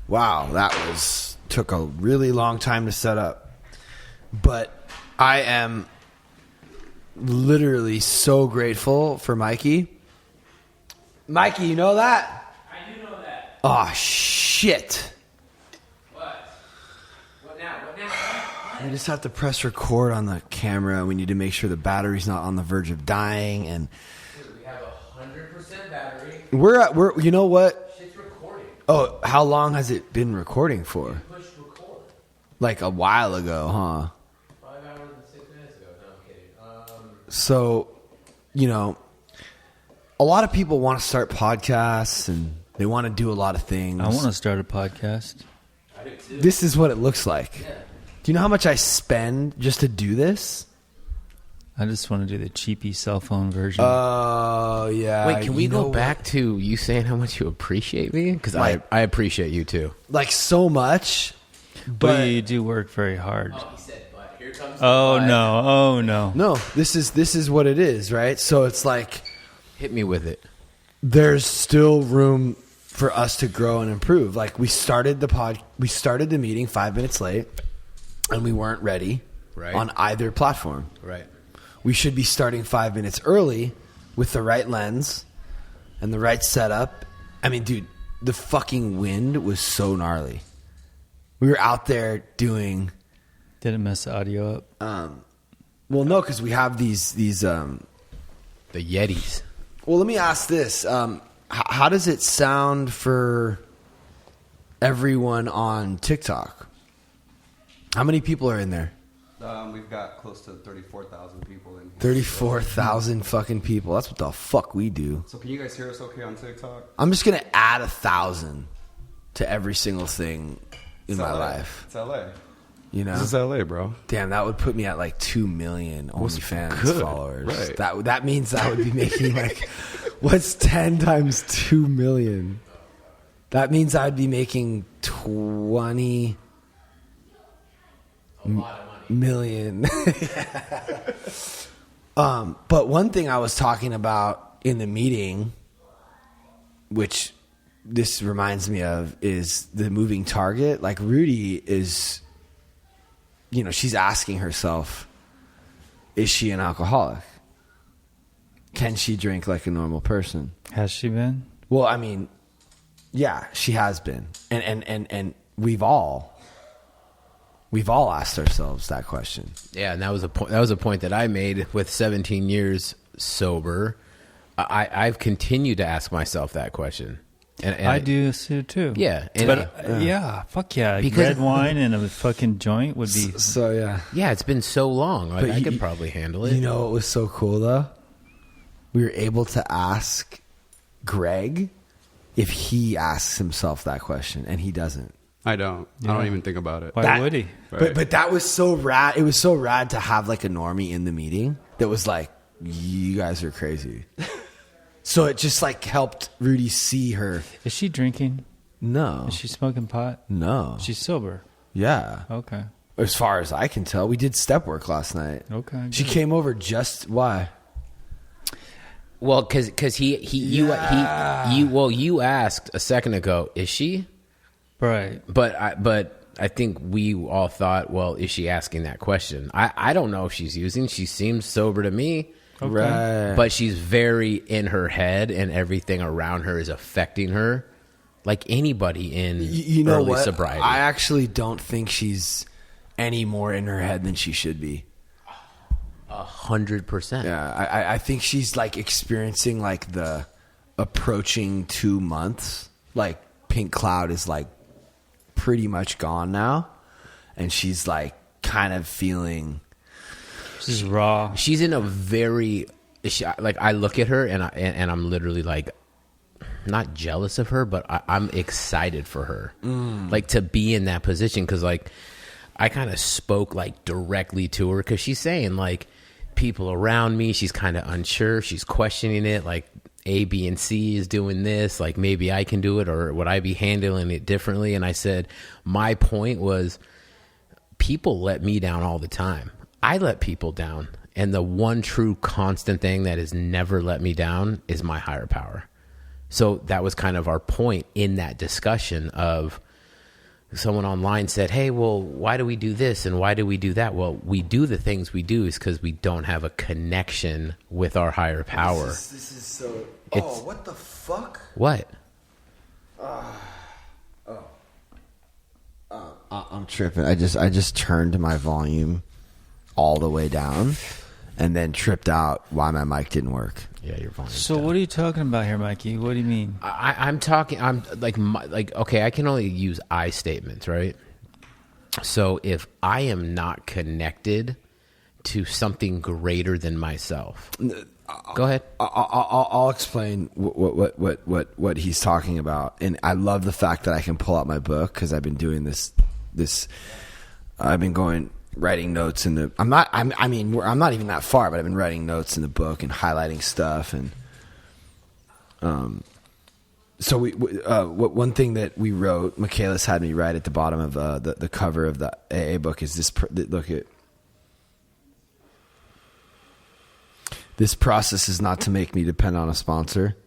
Wow, took a really long time to set up. But I am literally so grateful for Mikey. Mikey, you know that? I do know that. Oh, shit. What? What now? We just have to press record on the camera. We need to make sure the battery's not on the verge of dying. And Dude, we have 100% battery. we're you know what? Shit's recording. Oh, how long has it been recording for? Push record. Like a while ago, huh? 5 hours and 6 minutes ago. No, I'm kidding. So, you know, a lot of people want to start podcasts and they want to do a lot of things. I want to start a podcast. I do too. This is what it looks like. Yeah. Do you know how much I spend just to do this? I just want to do the cheapy cell phone version. Oh, yeah. Wait, can we You go know back to you saying how much you appreciate me? Because Like- I appreciate you too. like so much. but you do work very hard. Oh, he said, but here comes the Oh but. no! Oh no! No, this is what it is, right? So it's like Hit me with it. there's still room for us to grow and improve. Like we started the meeting 5 minutes late and we weren't ready Right. on either platform. Right. We should be starting 5 minutes early with the right lens and the right setup. I mean, dude, the fucking wind was so gnarly. We were out there doing Did it mess the audio up? well, no, because we have these The Yetis. well, let me ask this. How does it sound for everyone on TikTok? How many people are in there? We've got close to 34,000 people in here. 34,000 fucking people. That's what the fuck we do. So can you guys hear us okay on TikTok? I'm just going to add 1,000 to every single thing in It's my LA. life. It's LA. You know? This is LA, bro. Damn, that would put me at like 2 million OnlyFans good, followers. right. That means I would be making like, what's 10 times 2 million? That means I'd be making 20 A lot of money. million. But one thing I was talking about in the meeting, which this reminds me of, is the moving target. Like Rudy is, you know, she's asking herself, is she an alcoholic? Can she drink like a normal person? Has she been? Well, I mean, yeah, she has been. And we've all asked ourselves that question. Yeah, and that was a point. That was a point that I made with 17 years sober. I've continued to ask myself that question. And I do too. Yeah, and But yeah, fuck yeah. Because- Red wine and a fucking joint would be. So, yeah. yeah, it's been so long. Like, But I you- could probably handle it. You know what was so cool, though? We were able to ask Greg if he asks himself that question, and he doesn't. I don't. I don't even think about it. Why That- would he? Right. But that was so rad. It was so rad to have like a normie in the meeting that was like, you guys are crazy. So it just like helped Rudy see her. Is she drinking? No. Is she smoking pot? No. She's sober. Yeah. Okay. As far as I can tell, we did step work last night. Okay. She good. came over just why? Well, because you asked a second ago, is she? Right. But I think we all thought, well, is she asking that question? I don't know if she's using. She seems sober to me, Okay. Right. but she's very in her head, and everything around her is affecting her, like anybody in You know early what? sobriety. I actually don't think she's any more in her head than she should be. 100%. Yeah, I think she's like experiencing like the approaching 2 months. Like Pink Cloud is like pretty much gone now, and she's like kind of feeling. She's raw. She's in a very like I look at her and I'm literally like not jealous of her, but I'm excited for her, like to be in that position, because like I kind of spoke like directly to her, because she's saying like people around me, she's kind of unsure, she's questioning it, like A, B, and C is doing this, like maybe I can do it, or would I be handling it differently? And I said my point was, people let me down all the time. I let people down. And the one true constant thing that has never let me down is my higher power. So that was kind of our point in that discussion of, someone online said, hey, well, why do we do this and why do we do that? Well, we do the things we do is because we don't have a connection with our higher power. This is so... It's- what the fuck? What? I'm tripping. I just turned my volume all the way down and then tripped out why my mic didn't work. Yeah, your volume. So what are you talking about here, Mikey? What do you mean? I'm talking. I'm like okay. I can only use I statements, right? So if I am not connected to something greater than myself, go ahead. I'll explain what he's talking about, and I love the fact that I can pull out my book because I've been doing this. I've been writing notes in the. I'm not even that far, but I've been writing notes in the book and highlighting stuff, and so one thing that we wrote, Michaelis had me write at the bottom of the cover of the AA book is this. Look at. This process is not to make me depend on a sponsor,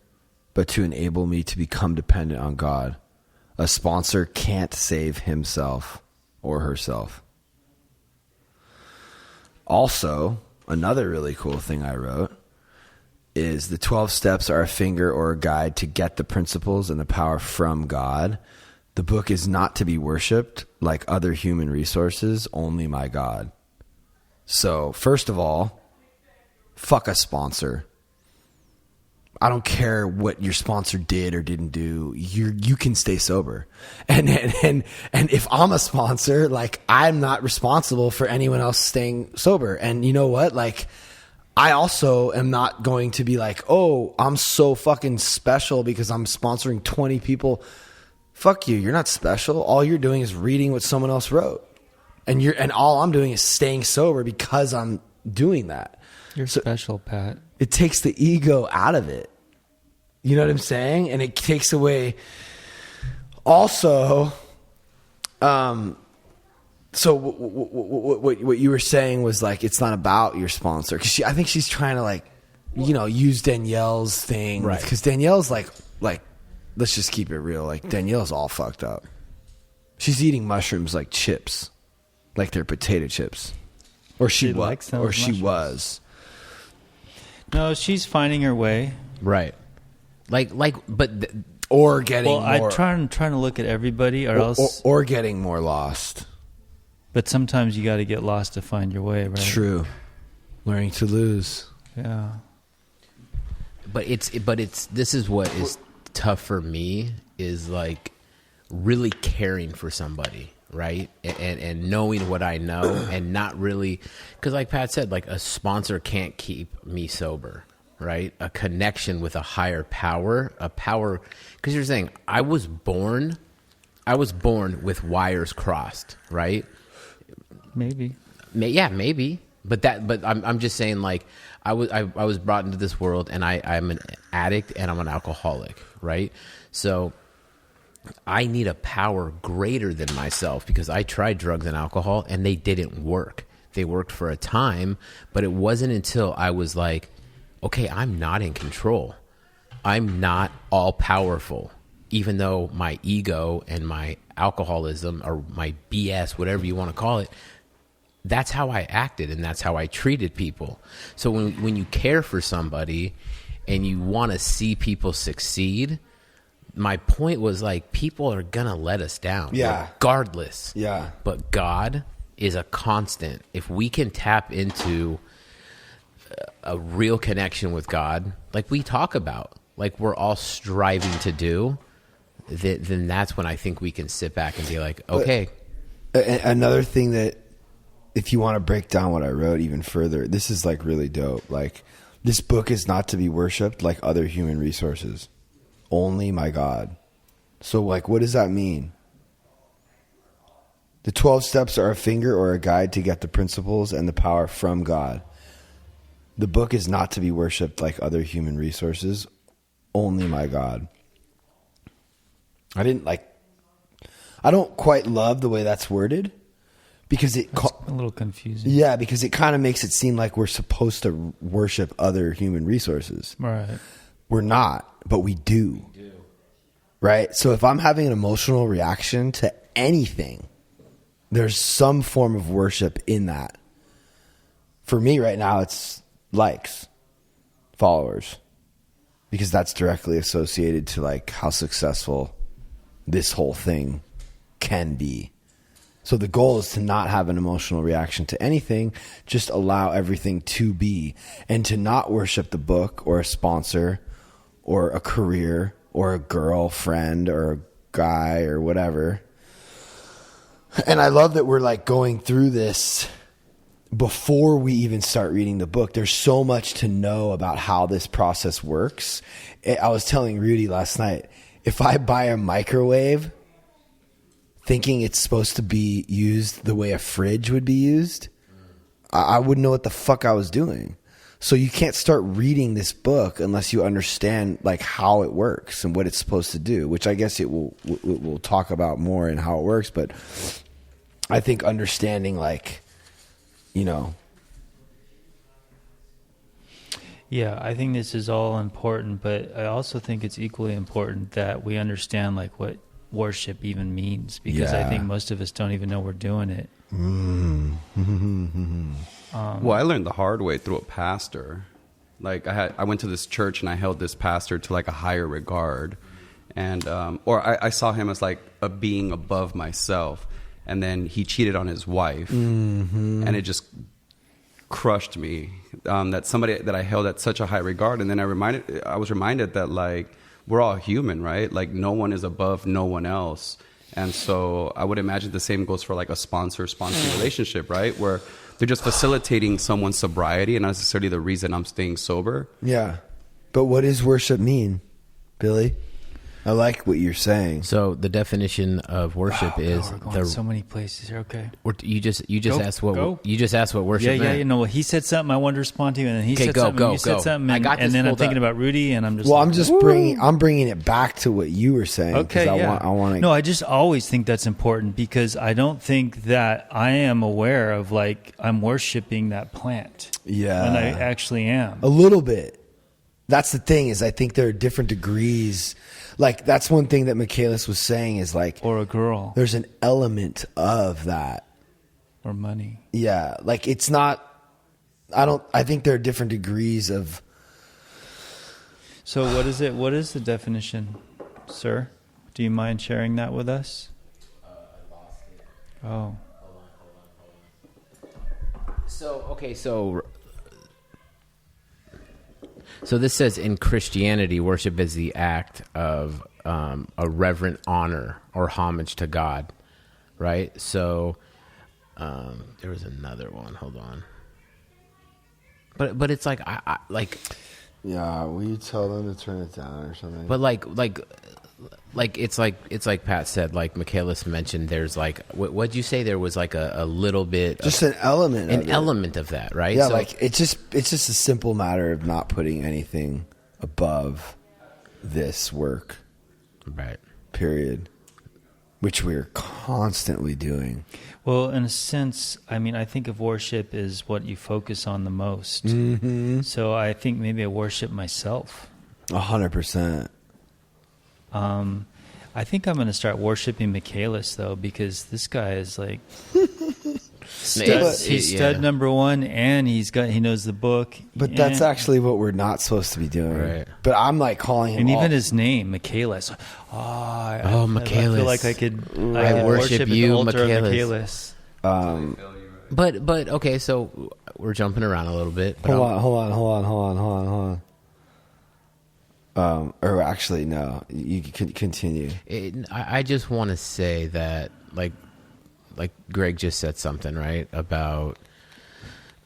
but to enable me to become dependent on God. A sponsor can't save himself or herself. Also, another really cool thing I wrote is the 12 steps are a finger or a guide to get the principles and the power from God. The book is not to be worshipped like other human resources, only my God. So, first of all, fuck a sponsor. I don't care what your sponsor did or didn't do. You can stay sober. And if I'm a sponsor, like, I'm not responsible for anyone else staying sober. And you know what? Like, I also am not going to be like, oh, I'm so fucking special because I'm sponsoring 20 people. Fuck you. You're not special. All you're doing is reading what someone else wrote. And all I'm doing is staying sober because I'm doing that. You're special, Pat. It takes the ego out of it. You know what I'm saying? And it takes away also, so what you were saying was like, it's not about your sponsor. Cause I think she's trying to like, use Danielle's thing. Right. Cause Danielle's like, let's just keep it real. Like Danielle's all fucked up. She's eating mushrooms like chips, like they're potato chips. Or she was. No, she's finding her way. Right. Or getting Well, more. I'm trying to look at everybody, or else. Or getting more lost. But sometimes you got to get lost to find your way, right? True. Learning to lose. Yeah. But this is what is tough for me is like really caring for somebody, right? And knowing what I know and not really, because like Pat said, like a sponsor can't keep me sober, right? A connection with a higher power, because you're saying I was born with wires crossed, right? Maybe. Yeah, maybe. But I'm just saying, like, I was brought into this world, and I'm an addict and I'm an alcoholic, right? So I need a power greater than myself because I tried drugs and alcohol and they didn't work. They worked for a time, but it wasn't until I was like, okay, I'm not in control. I'm not all powerful, even though my ego and my alcoholism or my BS, whatever you want to call it, that's how I acted and that's how I treated people. So when you care for somebody and you want to see people succeed, my point was like, people are going to let us down. Yeah. Regardless. Yeah. But God is a constant. If we can tap into a real connection with God, like we talk about, like we're all striving to do, then that's when I think we can sit back and be like, okay. Another thing that, if you want to break down what I wrote even further, this is like really dope. Like, this book is not to be worshipped like other human resources. Only my God. So, like, what does that mean? The 12 steps are a finger or a guide to get the principles and the power from God. The book is not to be worshipped like other human resources. Only my God. I don't quite love the way that's worded. Because it's a little confusing. Yeah, because it kind of makes it seem like we're supposed to worship other human resources. Right. We're not, but we do. Right? So if I'm having an emotional reaction to anything, there's some form of worship in that. For me right now, it's likes, followers, because that's directly associated to like how successful this whole thing can be. So the goal is to not have an emotional reaction to anything, just allow everything to be, and to not worship the book or a sponsor or a career or a girlfriend or a guy or whatever. And I love that we're like going through this before we even start reading the book. There's so much to know about how this process works. I was telling Rudy last night, if I buy a microwave thinking it's supposed to be used the way a fridge would be used, I wouldn't know what the fuck I was doing. So you can't start reading this book unless you understand like how it works and what it's supposed to do, which I guess we'll talk about more and how it works. But I think understanding like, you know. Yeah, I think this is all important, but I also think it's equally important that we understand like what worship even means, because I think most of us don't even know we're doing it. Well, I learned the hard way through a pastor. Like I went to this church and I held this pastor to like a higher regard, and I saw him as like a being above myself. And then he cheated on his wife, and it just crushed me. That somebody that I held at such a high regard, and then I was reminded that like we're all human, right? Like no one is above no one else. And so I would imagine the same goes for like a sponsor-sponsor relationship, right? Where they're just facilitating someone's sobriety and not necessarily the reason I'm staying sober. Yeah. But what does worship mean, Billy? I like what you're saying. So the definition of worship is we're going so many places here. Okay. You just asked what worship Yeah, meant. you know, he said something I wanted to respond to, and then he said go, something, go, and you said go. something, I and, got this and then I'm pulled thinking up. about Rudy, and I'm just Well, like, I'm bringing it back to what you were saying. Okay, I want to. No, I just always think that's important, because I don't think that I am aware of like I'm worshiping that plant. Yeah. When I actually am. A little bit. That's the thing, is I think there are different degrees. Like that's one thing that Michaelis was saying is like, Or a girl. there's an element of that. Or money. Yeah. Like it's not, I think there are different degrees of. So what is it? What is the definition, sir? Do you mind sharing that with us? I lost it. Oh. So this says in Christianity, worship is the act of a reverent honor or homage to God, right? So there was another one. Hold on. But it's like I like. Yeah, will you tell them to turn it down or something? But like it's like Pat said, like Michaelis mentioned, there's like what'd you say? There was like a little bit, just an element, of that, right? Yeah, so, like it's just a simple matter of not putting anything above this work, right? Period. Which we're constantly doing. Well, in a sense, I mean, I think of worship as what you focus on the most. Mm-hmm. So I think maybe I worship myself. 100%. I think I'm going to start worshiping Michaelis, though, because this guy is like he's stud number one, and he knows the book. But that's actually what we're not supposed to be doing. Right. But I'm like calling him, and even his name, Michaelis. Michaelis. I feel like I could worship you, at the altar of Michaelis. Michaelis. But okay, so we're jumping around a little bit. But hold on. Or actually, no. You can continue. I just want to say that, like Greg just said something, right, about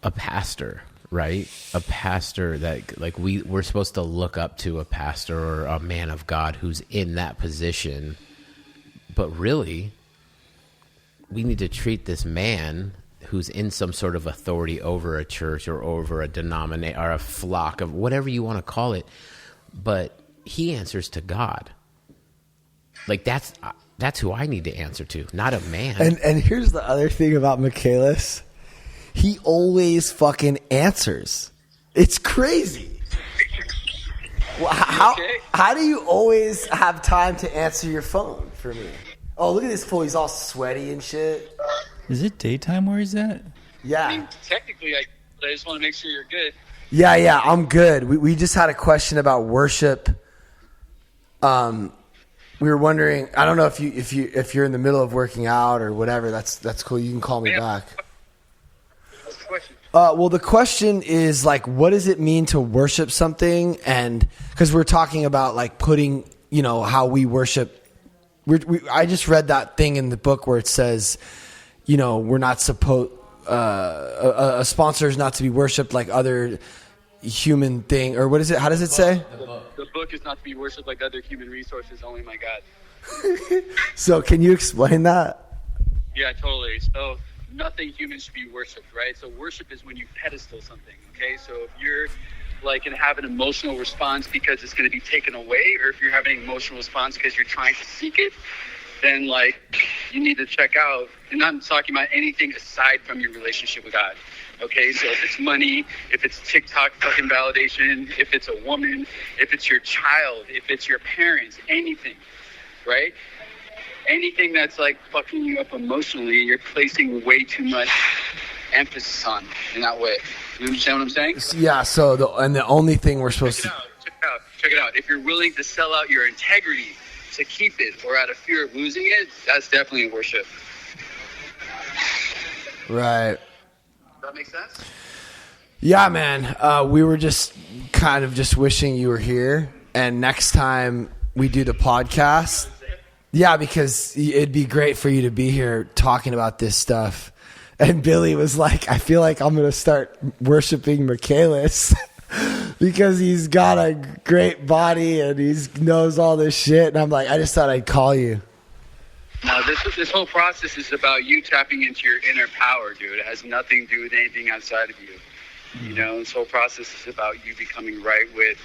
a pastor, right? A pastor that, like, we're supposed to look up to a pastor or a man of God who's in that position. But really, we need to treat this man who's in some sort of authority over a church or over a denomination or a flock of whatever you want to call it. But he answers to God. Like that's who I need to answer to, not a man. And here's the other thing about Michaelis. He always fucking answers. It's crazy. How do you always have time to answer your phone for me? Oh, look at this fool. He's all sweaty and shit. Is it daytime where he's at? Yeah. I mean, technically, I just want to make sure you're good. Yeah, I'm good. We just had a question about worship. We were wondering. I don't know if you're in the middle of working out or whatever. That's cool. You can call me back. What's the question? Well, the question is like, what does it mean to worship something? And because we're talking about like putting, how we worship. I just read that thing in the book where it says, we're not supposed. A sponsor is not to be worshipped like other human thing, or what is it? How does it say? The book is not to be worshipped like other human resources, only my God. So can you explain that? Yeah, totally. So nothing human should be worshipped, right? So worship is when you pedestal something, okay? So if you're like going to have an emotional response because it's going to be taken away, or if you're having an emotional response because you're trying to seek it, then like you need to check out. And I'm talking about anything aside from your relationship with God. Okay, so if it's money, if it's TikTok fucking validation, if it's a woman, if it's your child, if it's your parents, anything, right? Anything that's like fucking you up emotionally, you're placing way too much emphasis on in that way. You understand what I'm saying? Yeah. So the only thing we're supposed to check it out. If you're willing to sell out your integrity to keep it, or out of fear of losing it, that's definitely worship. Right. That make sense? Yeah, man. We were just kind of just wishing you were here, and next time we do the podcast, yeah, because it'd be great for you to be here talking about this stuff. And Billy was like, I feel like I'm going to start worshiping Michaelis because he's got a great body and he knows all this shit. And I'm like, I just thought I'd call you. No, this whole process is about you tapping into your inner power, dude. It has nothing to do with anything outside of you. This whole process is about you becoming right with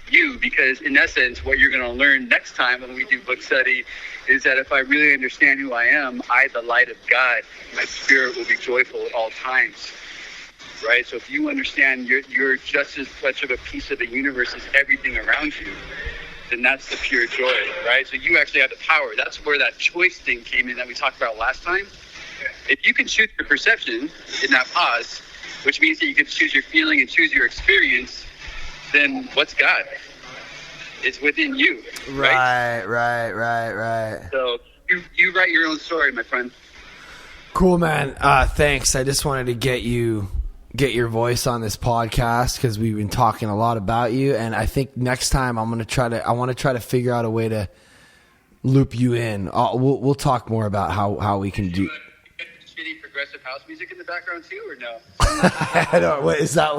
you, because in essence, what you're going to learn next time when we do book study is that if I really understand who I am, the light of God, my spirit will be joyful at all times. Right? So if you understand you're just as much of a piece of the universe as everything around you, then that's the pure joy, right? So you actually have the power. That's where that choice thing came in that we talked about last time. If you can choose your perception in that pause, which means that you can choose your feeling and choose your experience, then what's God? It's within you, right? Right. So you write your own story, my friend. Cool, man. Thanks. I just wanted to get your voice on this podcast because we've been talking a lot about you, and I think next time I want to try to figure out a way to loop you in. We'll talk more about how we can do. Shitty progressive house music in the background too, or no? I don't. What is that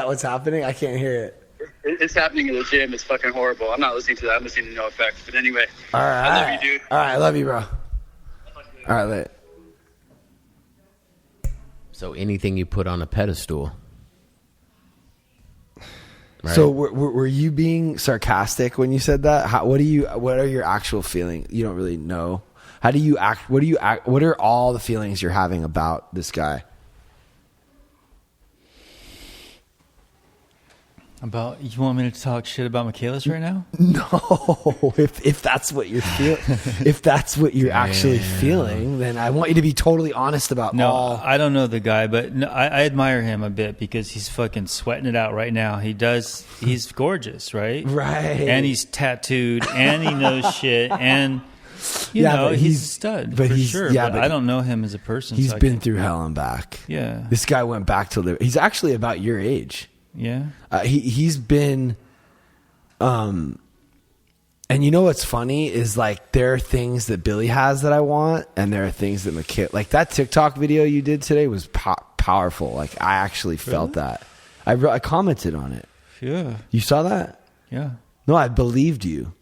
what's happening? I can't hear it. It's happening in the gym. It's fucking horrible. I'm not listening to that. I'm listening to No Effects. But anyway, all right. I love you, dude. All right, I love you, bro. All right, later. So anything you put on a pedestal. Right? So were you being sarcastic when you said that? What are your actual feelings? You don't really know. How do you act? What are all the feelings you're having about this guy? You want me to talk shit about Michaelis right now? No, if that's what you're feeling, if that's what you're actually feeling, then I want you to be totally honest about all. I don't know the guy, but no, I admire him a bit because he's fucking sweating it out right now. He's gorgeous, right? Right. And he's tattooed, and he knows shit, and you know he's a stud for sure. But I don't know him as a person. He's so been through hell and back. Yeah. This guy went back to he's actually about your age. Yeah. He's been, and you know what's funny is like there are things that Billy has that I want, and there are things that Mikhail, like that TikTok video you did today was powerful. Like I actually felt that. I commented on it. Yeah. You saw that? Yeah. No, I believed you.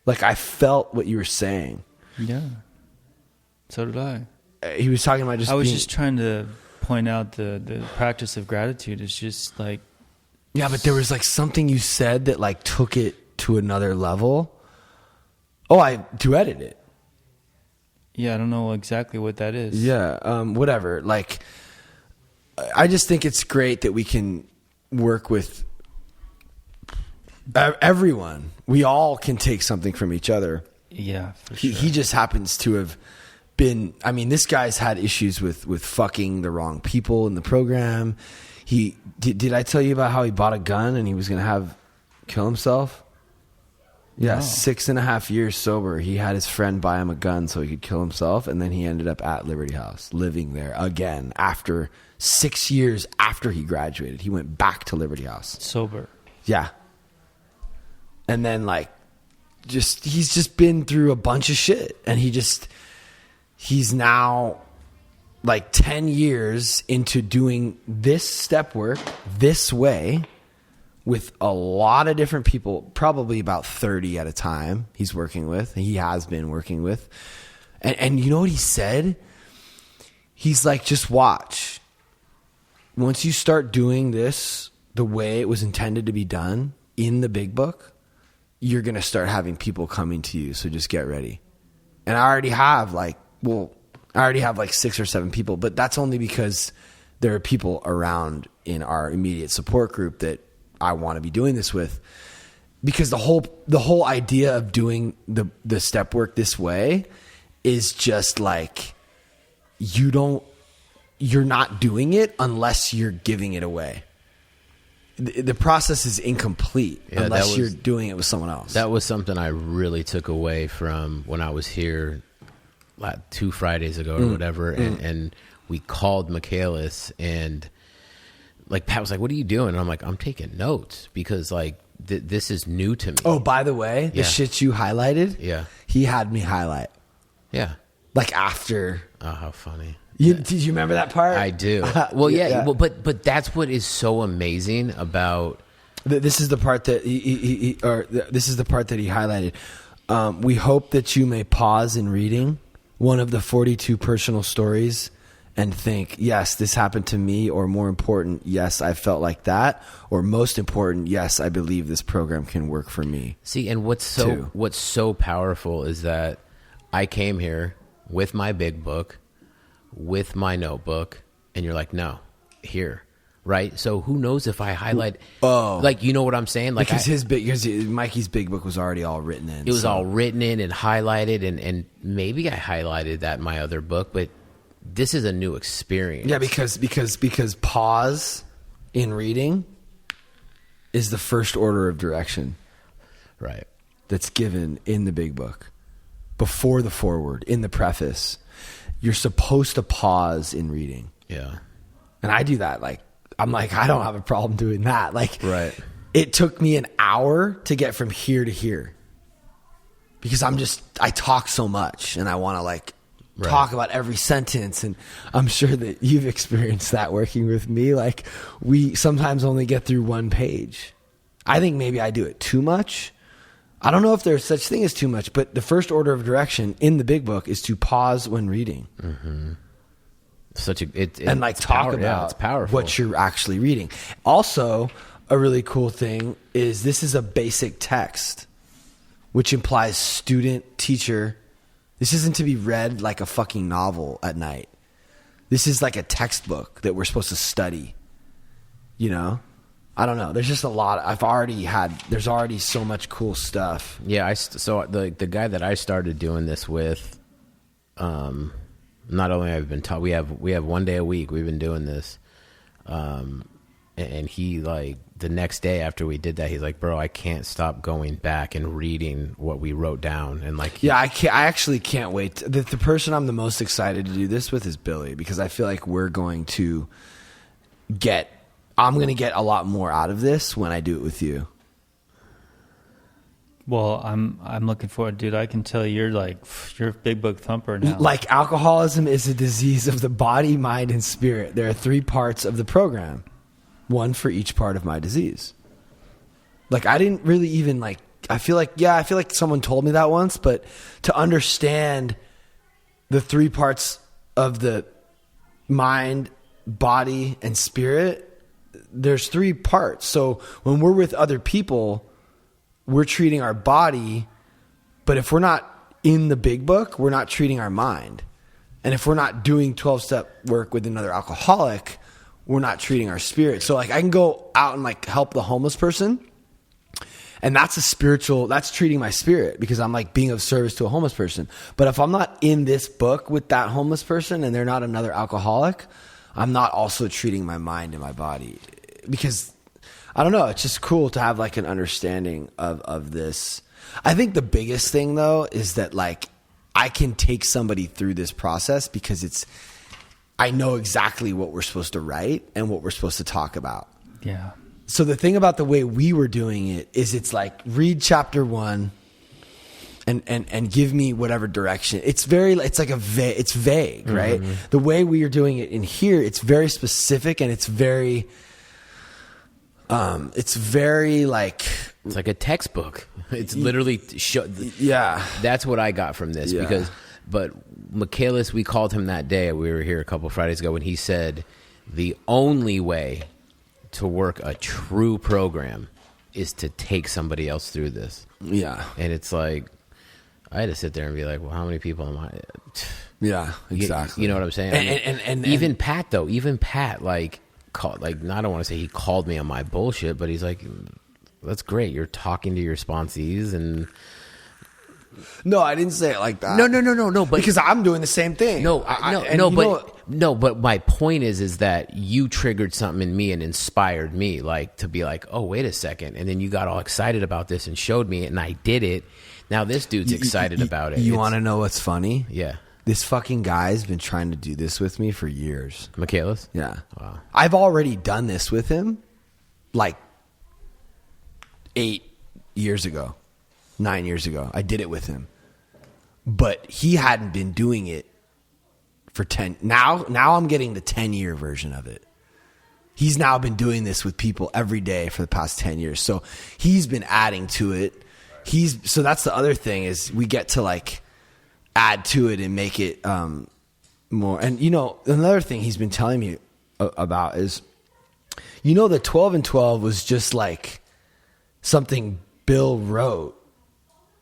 Like I felt what you were saying. Yeah. So did I. He was talking about I was just trying to point out the practice of gratitude is just like. Yeah, but there was like something you said that like took it to another level. Oh, I duetted it. Yeah, I don't know exactly what that is. Yeah, whatever. Like, I just think it's great that we can work with everyone. We all can take something from each other. Yeah, for sure. He just happens to have been, I mean, this guy's had issues with fucking the wrong people in the program. Did I tell you about how he bought a gun and he was going to kill himself? Yeah, No. 6.5 years sober. He had his friend buy him a gun so he could kill himself, and then he ended up at Liberty House, living there again after 6 years after he graduated. He went back to Liberty House. Sober. Yeah. And then he's just been through a bunch of shit, and he's now 10 years into doing this step work this way with a lot of different people, probably about 30 at a time he has been working with. And you know what he said? He's like, just watch. Once you start doing this the way it was intended to be done in the big book, you're going to start having people coming to you. So just get ready. And I already have 6 or 7 people, but that's only because there are people around in our immediate support group that I want to be doing this with, because the whole idea of doing the step work this way is just you're not doing it unless you're giving it away. The process is incomplete unless you're doing it with someone else. That was something I really took away from when I was here 2 Fridays ago or whatever. And we called Michaelis, and Pat was like, what are you doing? And I'm like, I'm taking notes because this is new to me. Oh, by the way, the shit you highlighted, he had me highlight. Yeah. After. Oh, how funny. Did you remember that part? I do. Well, yeah. Well, but that's what is so amazing about. This is the part that this is the part that he highlighted. We hope that you may pause in reading one of the 42 personal stories and think, yes, this happened to me, or more important, yes, I felt like that, or most important, yes, I believe this program can work for me. See, and what's so powerful is that I came here with my big book, with my notebook, and you're like, no, here, right? So who knows if I highlight, you know what I'm saying? Because Mikey's big book was already all written in. It was all written in and highlighted, and maybe I highlighted that in my other book, but this is a new experience. Yeah, because pause in reading is the first order of direction. Right. That's given in the big book. Before the foreword, in the preface, you're supposed to pause in reading. Yeah. And I do that. I'm I don't have a problem doing that. Right. It took me an hour to get from here to here because I talk so much and I want to talk about every sentence. And I'm sure that you've experienced that working with me. We sometimes only get through one page. I think maybe I do it too much. I don't know if there's such thing as too much, but the first order of direction in the big book is to pause when reading. Mm-hmm. Talk about it's powerful. What you're actually reading. Also, a really cool thing is this is a basic text, which implies student, teacher. This isn't to be read like a fucking novel at night. This is like a textbook that we're supposed to study. You know? I don't know. There's just a lot. There's already so much cool stuff. Yeah. So the guy that I started doing this with, not only have been taught, we have 1 day a week. We've been doing this. And he the next day after we did that, he's like, bro, I can't stop going back and reading what we wrote down. And I actually can't wait. The person I'm the most excited to do this with is Billy, because I feel like I'm going to get a lot more out of this when I do it with you. Well, I'm looking forward, dude. I can tell you're a big book thumper now. Alcoholism is a disease of the body, mind, and spirit. There are 3 parts of the program, one for each part of my disease. I didn't really even I feel like someone told me that once, but to understand the 3 parts of the mind, body, and spirit, there's 3 parts. So when we're with other people, we're treating our body, but if we're not in the big book, we're not treating our mind. And if we're not doing 12-step work with another alcoholic, we're not treating our spirit. So I can go out and help the homeless person, And that's that's treating my spirit, because I'm like being of service to a homeless person. But if I'm not in this book with that homeless person and they're not another alcoholic, I'm not also treating my mind and my body, because I don't know. It's just cool to have like an understanding of this. I think the biggest thing though is that like I can take somebody through this process because I know exactly what we're supposed to write and what we're supposed to talk about. Yeah. So the thing about the way we were doing it is it's like read chapter 1 and give me whatever direction. It's vague, right? The way we are doing it in here, it's very specific and it's very like, It's like a textbook. It's literally yeah. That's what I got from this but Michaelis, we called him that day. We were here a couple Fridays ago when he said the only way to work a true program is to take somebody else through this. Yeah. And it's like, I had to sit there and be like, well, how many people am I? Yeah, exactly. You know what I'm saying? And even Pat, like, I don't want to say he called me on my bullshit, but he's like, that's great. You're talking to your sponsees and... No, I didn't say it like that. No. But because I'm doing the same thing. But my point is that you triggered something in me and inspired me, like to be like, oh, wait a second, and then you got all excited about this and showed me it, and I did it. Now this dude's excited about it. You want to know what's funny? Yeah. This fucking guy's been trying to do this with me for years. Michaelis? Yeah. Wow. I've already done this with him like 8 years ago. 9 years ago. I did it with him. But he hadn't been doing it for 10. Now I'm getting the 10-year version of it. He's now been doing this with people every day for the past 10 years. So he's been adding to it. So that's the other thing, is we get to like add to it and make it more. And another thing he's been telling me about is, the 12 and 12 was just like something Bill wrote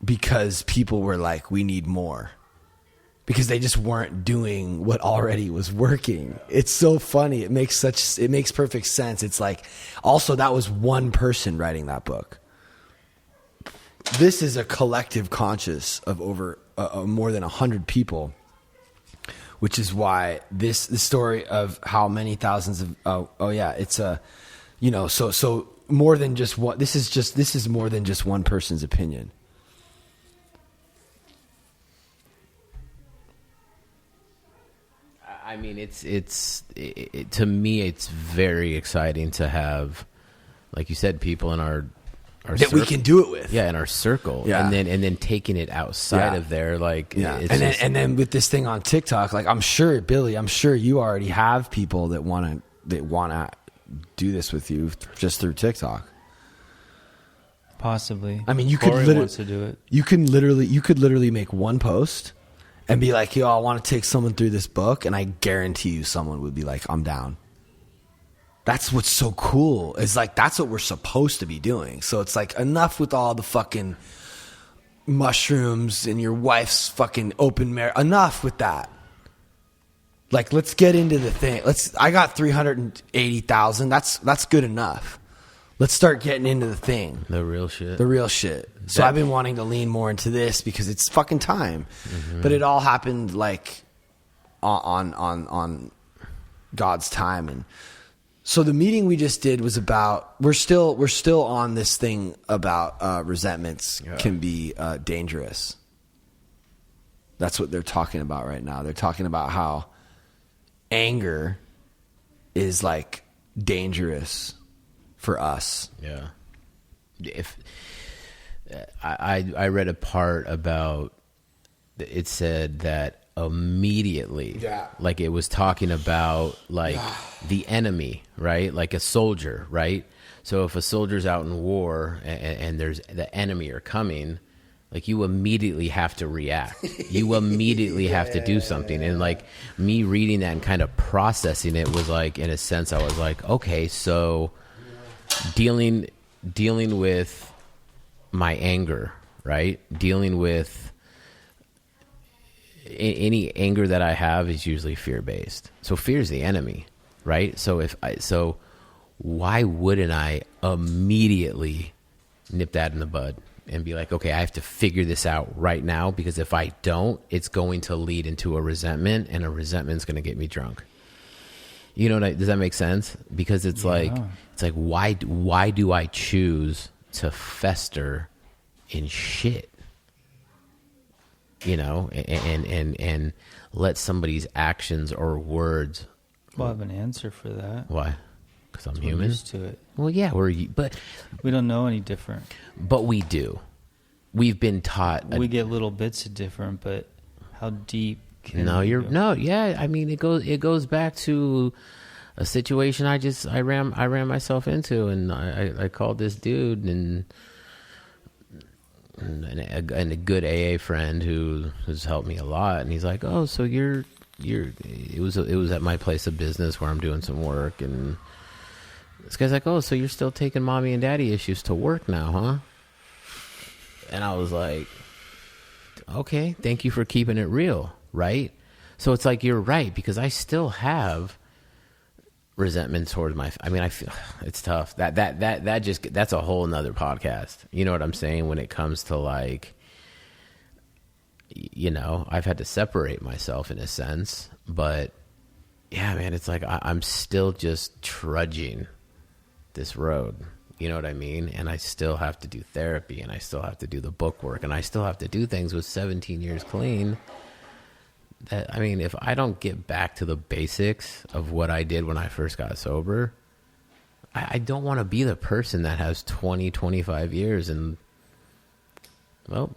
because people were like, we need more, because they just weren't doing what already was working. It's so funny. It makes perfect sense. It's like, also that was one person writing that book. This is a collective conscious of over more than 100 people, which is why the story of how many thousands of, it's so more than just one. This is more than just one person's opinion. I mean, to me, it's very exciting to have, like you said, people in our that circle, we can do it with. Yeah, in our circle. Yeah. And then taking it outside of there, like, and then with this thing on TikTok, like I'm sure you already have people that want to do this with you just through TikTok. Possibly. I mean, you Corey could wants to do it. You could literally make one post and be like, yo, I want to take someone through this book, and I guarantee you someone would be like, I'm down. That's what's so cool. Is like, that's what we're supposed to be doing. So it's like, enough with all the fucking mushrooms and your wife's fucking open marriage. Enough with that. Like, let's get into the thing. I got 380,000. That's good enough. Let's start getting into the thing. The real shit. So I've been wanting to lean more into this because it's fucking time. Mm-hmm. But it all happened like on God's time. And so the meeting we just did was about, we're still on this thing about resentments can be dangerous. That's what they're talking about right now. They're talking about how anger is like dangerous for us. Yeah. If I read a part about, it said that immediately, like it was talking about like the enemy, right? Like a soldier, right? So if a soldier's out in war and there's the enemy are coming, like you immediately have to react. You immediately have to do something. And like me reading that and kind of processing it was like, in a sense, I was like, okay, so dealing with my anger, right? Dealing with any anger that I have is usually fear-based. So fear is the enemy, right? So why wouldn't I immediately nip that in the bud and be like, okay, I have to figure this out right now, because if I don't, it's going to lead into a resentment, and a resentment's going to get me drunk. You know does that make sense? Because it's like why do I choose to fester in shit? You know, and let somebody's actions or words. Well, I have an answer for that. Why? Because I'm We're human. used to it. Well, yeah, but We don't know any different. But we do. We've been taught. We get little bits of different, but how deep can No, we you're go? no, yeah. I mean, it goes back to a situation I ran myself into, and I called this dude and a good AA friend who has helped me a lot, and he's like, oh, so you're it was at my place of business where I'm doing some work, and this guy's like, oh, so you're still taking mommy and daddy issues to work now, huh? And I was like, okay, thank you for keeping it real, right? So it's like, you're right, because I still have resentment towards I feel it's tough. That's a whole nother podcast. You know what I'm saying? When it comes to like, you know, I've had to separate myself in a sense, but yeah, man, it's like I'm still just trudging this road. You know what I mean? And I still have to do therapy, and I still have to do the book work, and I still have to do things with 17 years clean. That, I mean, if I don't get back to the basics of what I did when I first got sober, I don't want to be the person that has 20, 25 years and, well,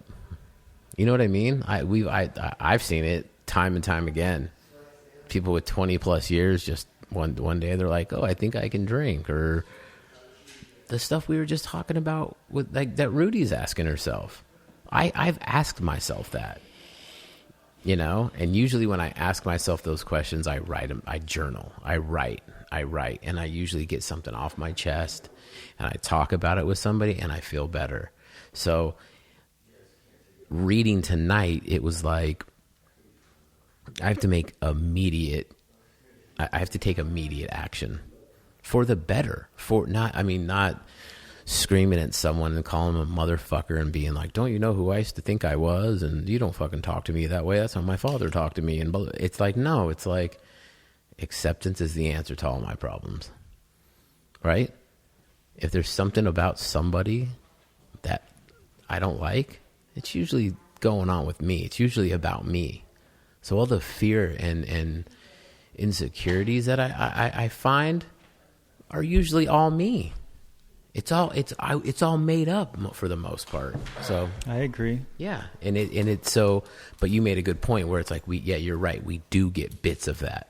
you know what I mean? I've seen it time and time again. People with 20 plus years, just one day they're like, oh, I think I can drink, or the stuff we were just talking about with like that Rudy's asking herself. I've asked myself that. You know, and usually when I ask myself those questions, I write them, I journal, I write, and I usually get something off my chest, and I talk about it with somebody, and I feel better. So reading tonight, it was like, I have to make I have to take immediate action for the better, not screaming at someone and calling them a motherfucker and being like, don't you know who I used to think I was? And you don't fucking talk to me that way. That's how my father talked to me. And it's like, no, it's like acceptance is the answer to all my problems. Right? If there's something about somebody that I don't like, it's usually going on with me. It's usually about me. So all the fear and insecurities that I find are usually all me. It's all made up for the most part. So I agree. Yeah, and it's so. But you made a good point where it's like you're right. We do get bits of that,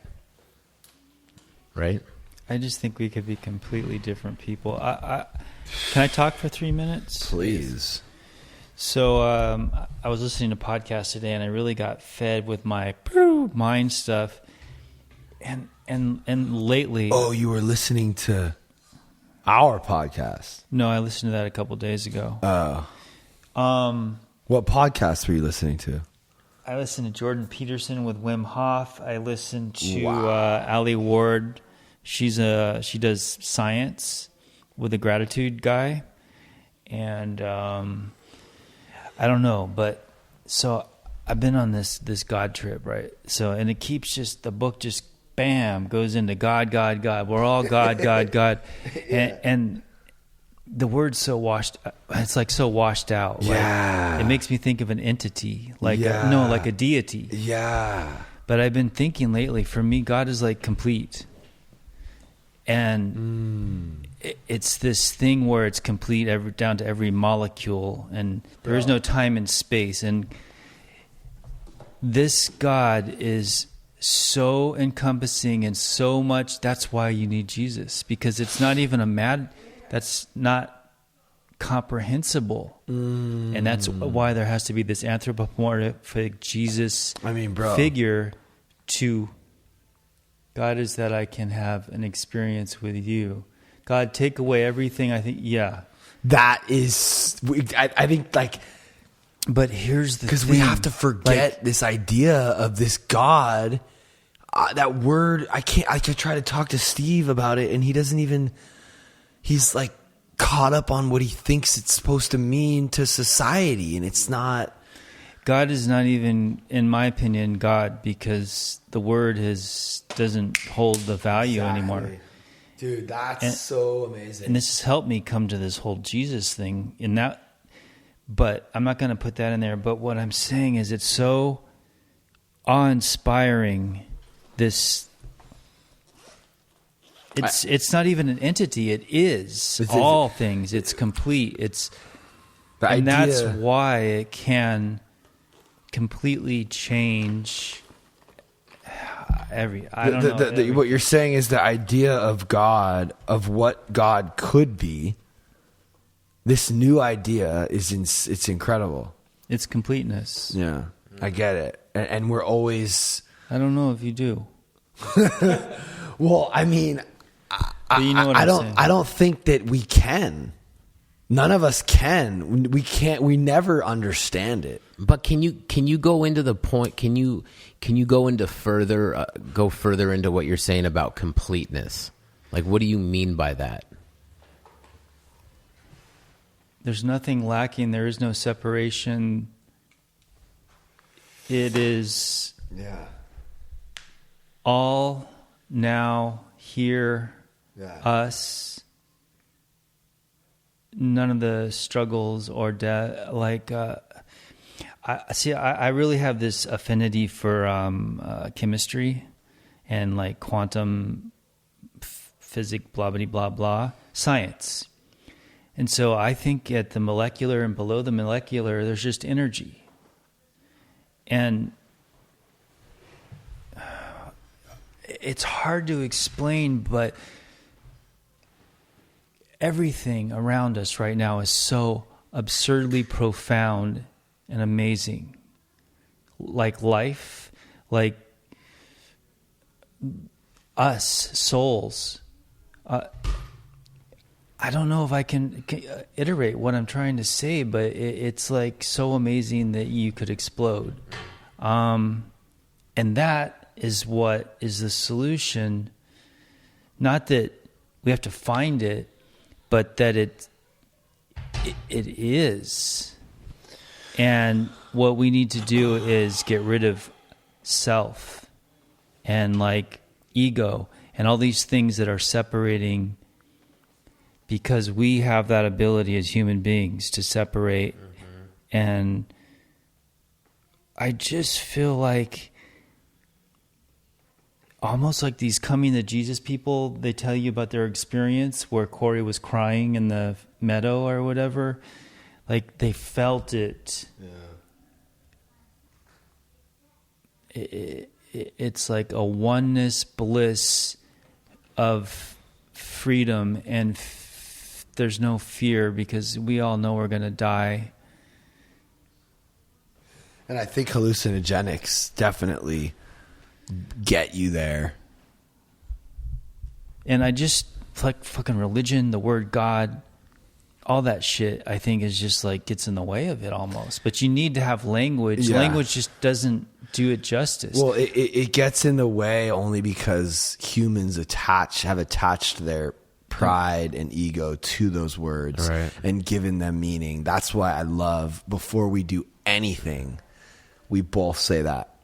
right? I just think we could be completely different people. Can I talk for 3 minutes? Please. So I was listening to podcasts today, and I really got fed with my mind stuff. And lately, Oh, you were listening to our podcast. no, I listened to that a couple days ago. What podcast were you listening to? I listened to Jordan Peterson with Wim Hof. I listened to Wow. Ali Ward. She does science with the gratitude guy, and I don't know, but so I've been on this God trip, right? So, and it keeps just, the book just bam goes into God, God, God. We're all God, God, God, and the word's so washed. It's like so washed out. Like, Yeah. it makes me think of an entity, like Yeah. like a deity. Yeah. But I've been thinking lately, for me, God is like complete. And it's this thing where it's complete down to every molecule, and there is no time and space. And this God is so encompassing and so much. That's why you need Jesus, because it's not even that's not comprehensible. And that's why there has to be this anthropomorphic Jesus figure to God, is that I can have an experience with you. God, take away everything. I think, That is, I think, like, but here's the because thing. we have to forget this idea of this God. That word, I can't. I could try to talk to Steve about it, and he doesn't even. He's like caught up on what he thinks it's supposed to mean to society, and it's not. God is not even, in my opinion, God, because the word doesn't hold the value anymore. Dude, that's so amazing. And this has helped me come to this whole Jesus thing in that, but I'm not going to put that in there. But what I'm saying is it's so awe-inspiring. It's not even an entity. It is all things. It's complete. And that's why it can completely change what you're saying is the idea of God, of what God could be. This new idea it's incredible. It's completeness. Yeah, I get it, and we're always. I don't know if you do. Well, I mean, you know what I'm saying. I don't think that we can. None of us can. We can't. We never understand it. But can you go into the point? Can you go into go further into what you're saying about completeness? Like, what do you mean by that? There's nothing lacking. There is no separation. It is all now, here, us. None of the struggles or death. Like, I really have this affinity for chemistry and like quantum physics, blah, blah, blah, blah, science. And so I think at the molecular and below the molecular, there's just energy. And it's hard to explain, but everything around us right now is so absurdly profound and amazing. Like life, like us, souls. I don't know if I can iterate what I'm trying to say, but it's like so amazing that you could explode. And that is what is the solution. Not that we have to find it, but that it is. And what we need to do is get rid of self and like ego and all these things that are separating, because we have that ability as human beings to separate. Mm-hmm. And I just feel like almost like these coming to Jesus people, they tell you about their experience where Corey was crying in the meadow or whatever. Like they felt it. Yeah. It's like a oneness bliss of freedom, and there's no fear because we all know we're going to die. And I think hallucinogenics definitely get you there. And I just like fucking religion, the word God, all that shit, I think is just like gets in the way of it almost. But you need to have language. Yeah. Language just doesn't do it justice. Well, it gets in the way only because humans have attached their pride and ego to those words, right, and given them meaning. That's why I love, before we do anything, we both say that.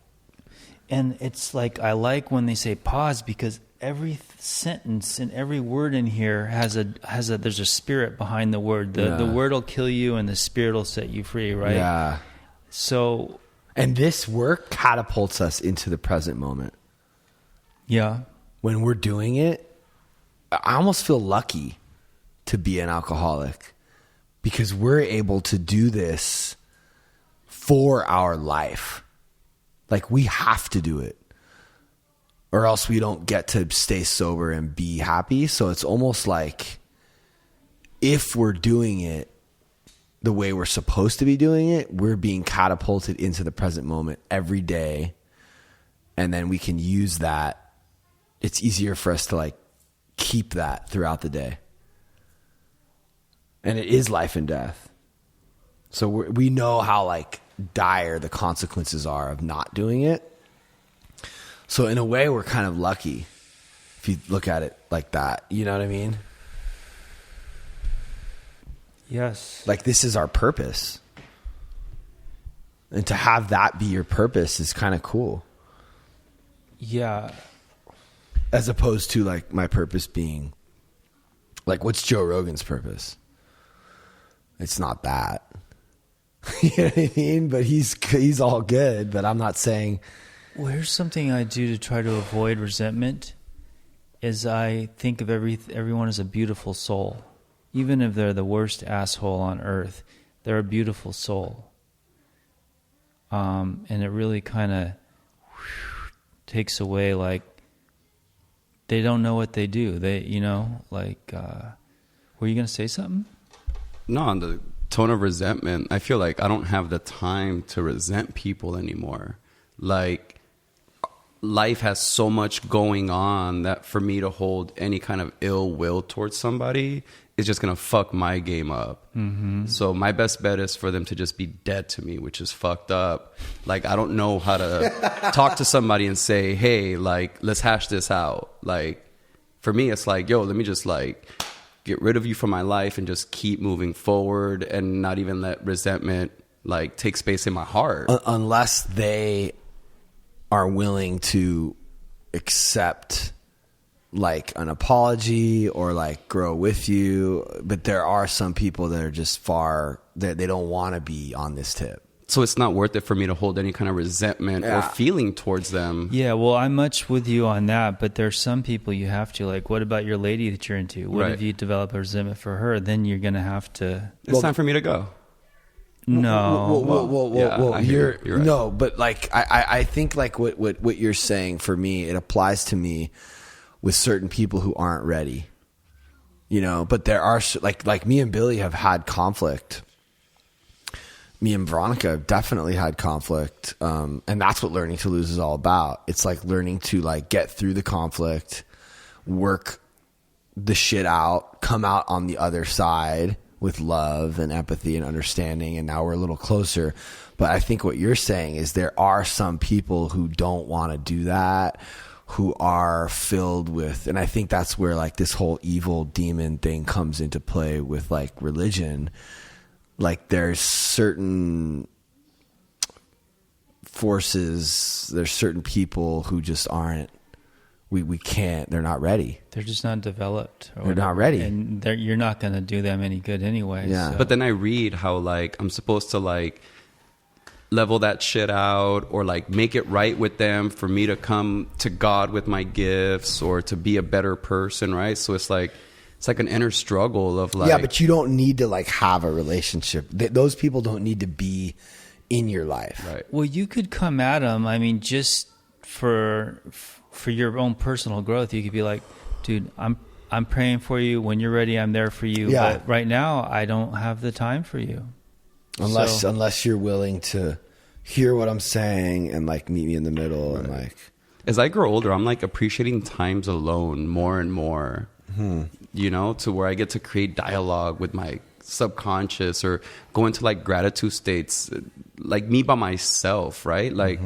And it's like, I like when they say pause, because every sentence and every word in here there's a spirit behind the word. The word will kill you and the spirit will set you free, right? Yeah. So, and this work catapults us into the present moment. Yeah. When we're doing it, I almost feel lucky to be an alcoholic, because we're able to do this for our life. Like, we have to do it, or else we don't get to stay sober and be happy. So it's almost like, if we're doing it the way we're supposed to be doing it, we're being catapulted into the present moment every day. And then we can use that. It's easier for us to like keep that throughout the day. And it is life and death. So we know how like dire the consequences are of not doing it. So in a way, we're kind of lucky if you look at it like that. You know what I mean? Yes. Like, this is our purpose. And to have that be your purpose is kind of cool. Yeah. As opposed to, like, my purpose being, like, what's Joe Rogan's purpose? It's not that. You know what I mean? But he's all good, but I'm not saying... Well, here's something I do to try to avoid resentment is I think of everyone as a beautiful soul. Even if they're the worst asshole on earth, they're a beautiful soul. And it really kind of takes away, like, they don't know what they do. They, you know, like, were you going to say something? No, on the tone of resentment, I feel like I don't have the time to resent people anymore. Like, life has so much going on that for me to hold any kind of ill will towards somebody is just going to fuck my game up. Mm-hmm. So my best bet is for them to just be dead to me, which is fucked up. Like, I don't know how to talk to somebody and say, hey, like, let's hash this out. Like, for me, it's like, yo, let me just, like, get rid of you from my life and just keep moving forward and not even let resentment, like, take space in my heart. Unless they are willing to accept, like, an apology or, like, grow with you. But there are some people that are just they don't want to be on this tip. So it's not worth it for me to hold any kind of resentment or feeling towards them. Yeah, well, I'm much with you on that, but there's some people you have to, like, what about your lady that you're into? What if you develop a resentment for her? Then you're going to have to... It's time for me to go. No. Whoa. You're right. No, but, like, I think, like, what you're saying, for me, it applies to me with certain people who aren't ready, you know. But there are, like me and Billy have had conflict. Me and Veronica definitely had conflict, and that's what learning to lose is all about. It's like learning to, like, get through the conflict, work the shit out, come out on the other side with love and empathy and understanding, and now we're a little closer. But I think what you're saying is there are some people who don't want to do that, who are filled with, and I think that's where, like, this whole evil demon thing comes into play with, like, religion. Like, there's certain forces, there's certain people who just aren't, we can't, they're not ready. They're just not developed. They're not ready. And you're not going to do them any good anyway. Yeah. So. But then I read how, like, I'm supposed to, like, level that shit out or, like, make it right with them for me to come to God with my gifts or to be a better person, right? So it's like an inner struggle of, like... Yeah, but you don't need to, like, have a relationship. Those people don't need to be in your life. Right. Well, you could come at them, I mean, just for your own personal growth. You could be like, dude, I'm praying for you. When you're ready, I'm there for you. Yeah. But right now, I don't have the time for you. Unless you're willing to hear what I'm saying and, like, meet me in the middle. Right. And, like, as I grow older, I'm, like, appreciating times alone more and more. You know, to where I get to create dialogue with my subconscious or go into, like, gratitude states, like, me by myself, right? Like,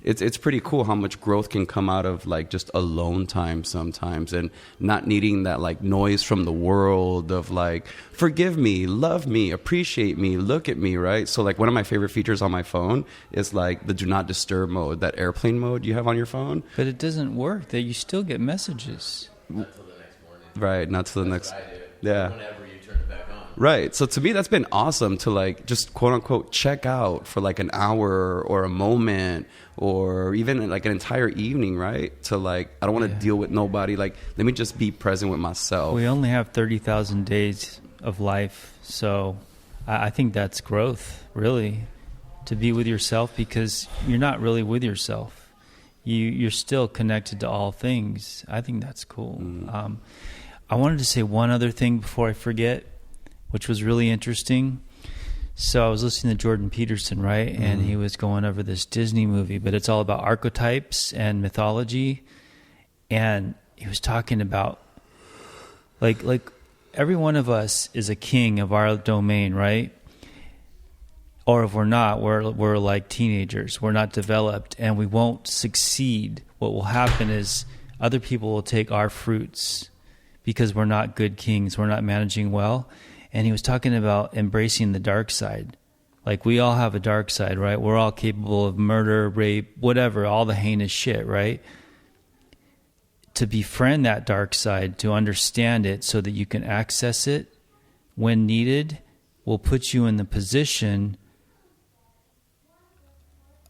it's pretty cool how much growth can come out of, like, just alone time sometimes and not needing that, like, noise from the world of, like, forgive me, love me, appreciate me, look at me, right? So, like, one of my favorite features on my phone is, like, the do not disturb mode, that airplane mode you have on your phone. But it doesn't work. That you still get messages. Not till the next morning. Right, not till the next... What I do. Yeah. Whenever you turn it back on. Right. So to me, that's been awesome to, like, just quote unquote check out for, like, an hour or a moment or even, like, an entire evening, right? To, like, I don't want to deal with nobody. Like, let me just be present with myself. We only have 30,000 days of life. So I think that's growth, really, to be with yourself, because you're not really with yourself. You're still connected to all things. I think that's cool. I wanted to say one other thing before I forget, which was really interesting. So I was listening to Jordan Peterson, right? And he was going over this Disney movie, but it's all about archetypes and mythology. And he was talking about, like every one of us is a king of our domain, right? Or if we're not, we're like teenagers. We're not developed and we won't succeed. What will happen is other people will take our fruits because we're not good kings. We're not managing well. And he was talking about embracing the dark side. Like, we all have a dark side, right? We're all capable of murder, rape, whatever, all the heinous shit, right? To befriend that dark side, to understand it so that you can access it when needed, will put you in the position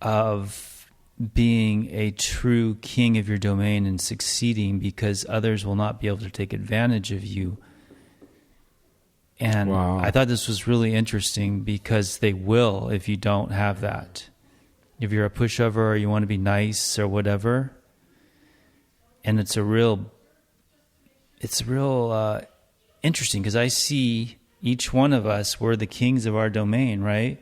of being a true king of your domain and succeeding, because others will not be able to take advantage of you. And Wow. I thought this was really interesting, because they will if you don't have that. If you're a pushover or you want to be nice or whatever. And it's a real interesting, because I see each one of us, we're the kings of our domain, right?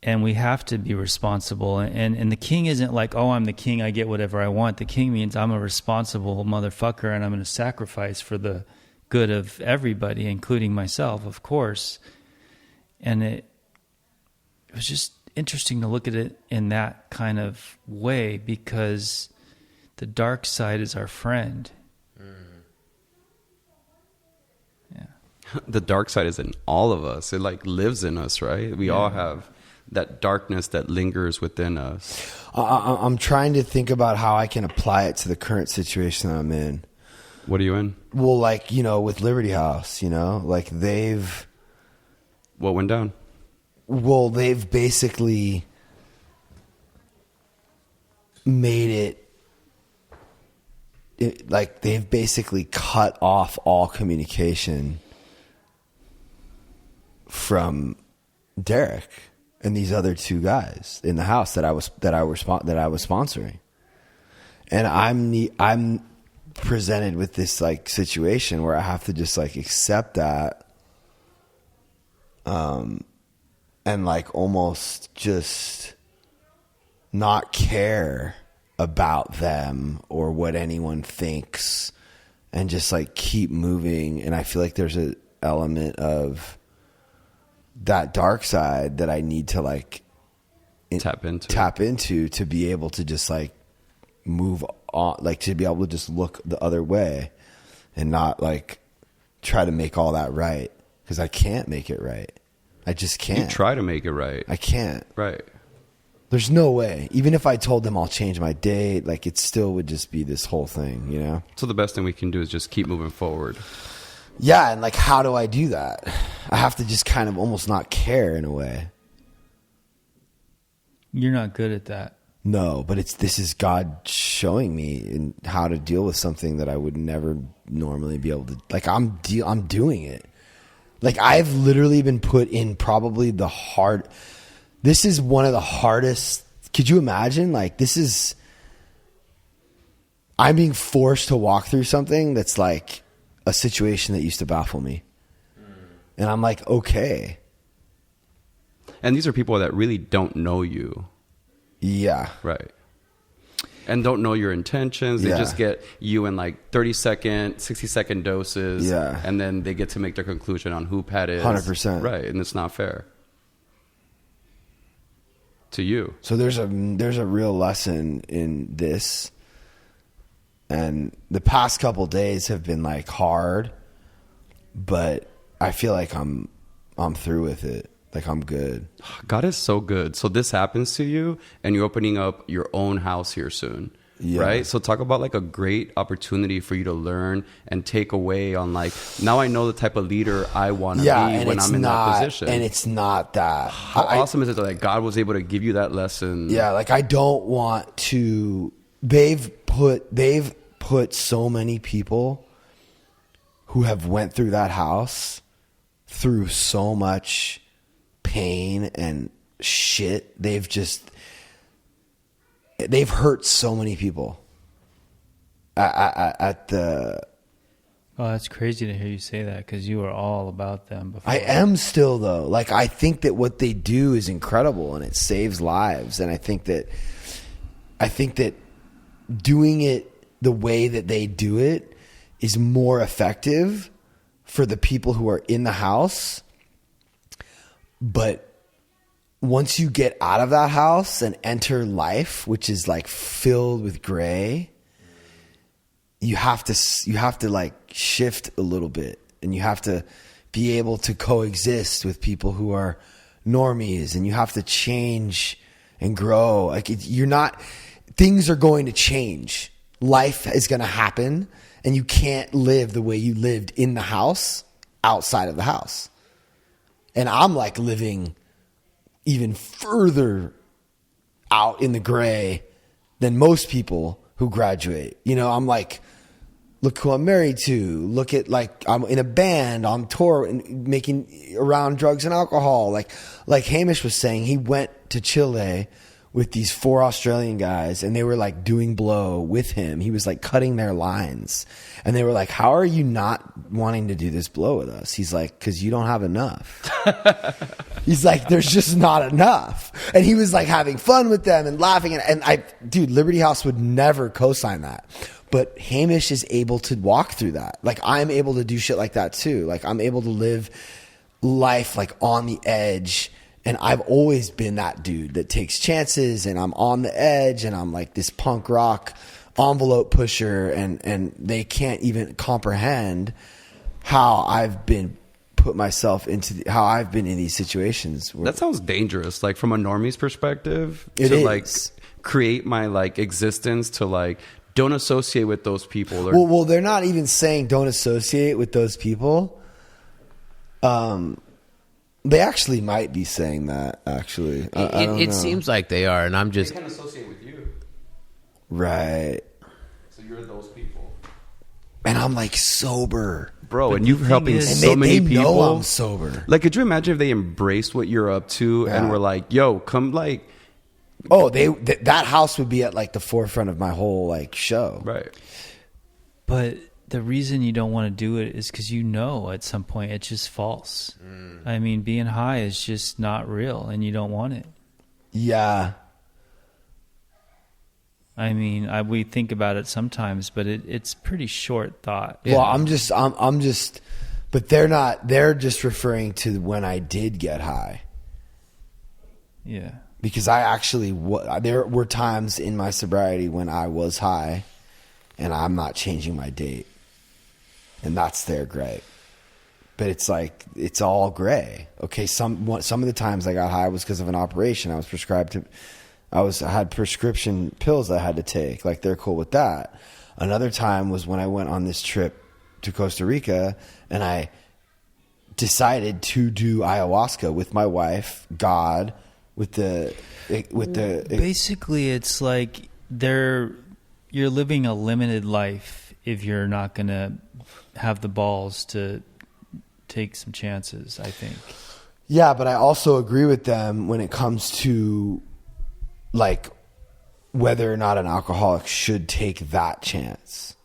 And we have to be responsible. And the king isn't like, oh, I'm the king, I get whatever I want. The king means I'm a responsible motherfucker, and I'm going to sacrifice for the good of everybody, including myself, of course. And it was just interesting to look at it in that kind of way, because the dark side is our friend. Yeah. The dark side is in all of us. It like lives in us, right? We all have that darkness that lingers within us. I'm trying to think about how I can apply it to the current situation that I'm in. What are you in? Well, like, with Liberty House, like What went down? they've basically made it like they've basically cut off all communication from Derek and these other two guys in the house that I was sponsoring. And I'm presented with this like situation where I have to just like accept that, and like almost just not care about them or what anyone thinks, and just like keep moving. And I feel like there's an element of that dark side that I need to like Tap into to be able to just like move on, like to be able to just look the other way and not like try to make all that right, because I can't make it right. I just can't. You try to make it right. I can't. Right. There's no way. Even if I told them I'll change my date, like it still would just be this whole thing, So the best thing we can do is just keep moving forward. Yeah, and like how do I do that? I have to just kind of almost not care in a way. You're not good at that. No, but this is God showing me in how to deal with something that I would never normally be able to. Like I'm doing it. Like I've literally been put in probably this is one of the hardest. Could you imagine? Like I'm being forced to walk through something that's like a situation that used to baffle me. And I'm like, okay. And these are people that really don't know you. Yeah. Right. And don't know your intentions. They just get you in like 30-second, 60-second doses. Yeah. And then they get to make their conclusion on who Pat is. 100%. Right. And it's not fair to you. So there's a real lesson in this. And the past couple days have been like hard, but I feel like I'm through with it. Like I'm good. God is so good. So this happens to you and you're opening up your own house here soon. Yeah. Right? So talk about like a great opportunity for you to learn and take away on like, now I know the type of leader I want to be when I'm in that position. And it's not that. How awesome is it that God was able to give you that lesson? Yeah, like I don't want to. They've put so many people who have went through that house through so much pain and shit. They've hurt so many people at the. Oh, that's crazy to hear you say that, because you were all about them before. I am still though. Like I think that what they do is incredible and it saves lives, and I think that doing it the way that they do it is more effective for the people who are in the house. But once you get out of that house and enter life, which is like filled with gray, you have to like shift a little bit, and you have to be able to coexist with people who are normies, and you have to change and grow. Like you're not, things are going to change. Life is going to happen, and you can't live the way you lived in the house outside of the house. And I'm like living even further out in the gray than most people who graduate. You know, I'm like, look who I'm married to. Look at, like, I'm in a band on tour and making around drugs and alcohol. Like Hamish was saying, he went to Chile with these 4 Australian guys, and they were like doing blow with him. He was like cutting their lines, and they were like, how are you not wanting to do this blow with us? He's like, because you don't have enough. He's like, there's just not enough. And he was like having fun with them and laughing. And dude, Liberty House would never co-sign that. But Hamish is able to walk through that. Like, I'm able to do shit like that too. Like, I'm able to live life like on the edge. And I've always been that dude that takes chances, and I'm on the edge, and I'm like this punk rock envelope pusher, and they can't even comprehend how I've been put myself into how I've been in these situations. That sounds dangerous. Like, from a normie's perspective, It to is. like create my like existence to like don't associate with those people. Or Well, they're not even saying don't associate with those people. They actually might be saying that. Actually, I don't It know. seems like they are, and I'm just. they can associate with you, right. so you're those people, And I'm like sober, bro. But And the you're thing helping is- and so many they people. know I'm sober. Like, could you imagine if they embraced what you're up to and Yeah. were like, "Yo, come like." Oh, that house would be at like the forefront of my whole like show. Right. But the reason you don't want to do it is because you know at some point it's just false. I mean, being high is just not real, and you don't want it. Yeah. I mean, we think about it sometimes, but it's pretty short thought. Well, I'm just, but they're not. They're just referring to when I did get high. Yeah. Because I actually, there were times in my sobriety when I was high, and I'm not changing my date, and that's their gray. But it's like it's all gray. Okay, some of the times I got high was because of an operation. I was prescribed to. I had prescription pills I had to take. Like, they're cool with that. Another time was when I went on this trip to Costa Rica, and I decided to do ayahuasca with my wife, God. Basically, it's like you're living a limited life if you're not going to have the balls to take some chances, I think. Yeah, but I also agree with them when it comes to like whether or not an alcoholic should take that chance.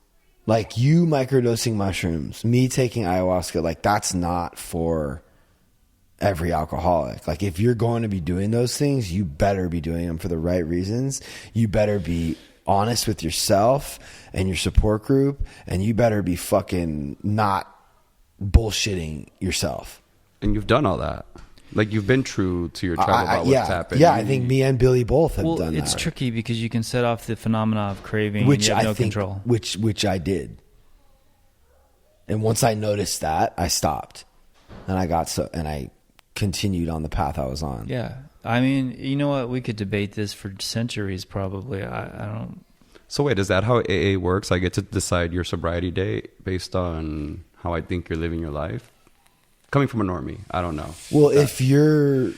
Like, you microdosing mushrooms, me taking ayahuasca, like, that's not for every alcoholic. Like, if you're going to be doing those things, you better be doing them for the right reasons. You better be honest with yourself and your support group, and you better be fucking not bullshitting yourself. And you've done all that. Like, you've been true to your travel about what's happened. Yeah, I think me and Billy both have Well, done that. it's tricky because you can set off the phenomena of craving, Which and you have I no think, control. which I did. And once I noticed that, I stopped, and I continued on the path I was on. Yeah. I mean, you know what? We could debate this for centuries, probably. I don't. So wait, is that how AA works? I get to decide your sobriety date based on how I think you're living your life? Coming from a normie, I don't know. Well, if you're,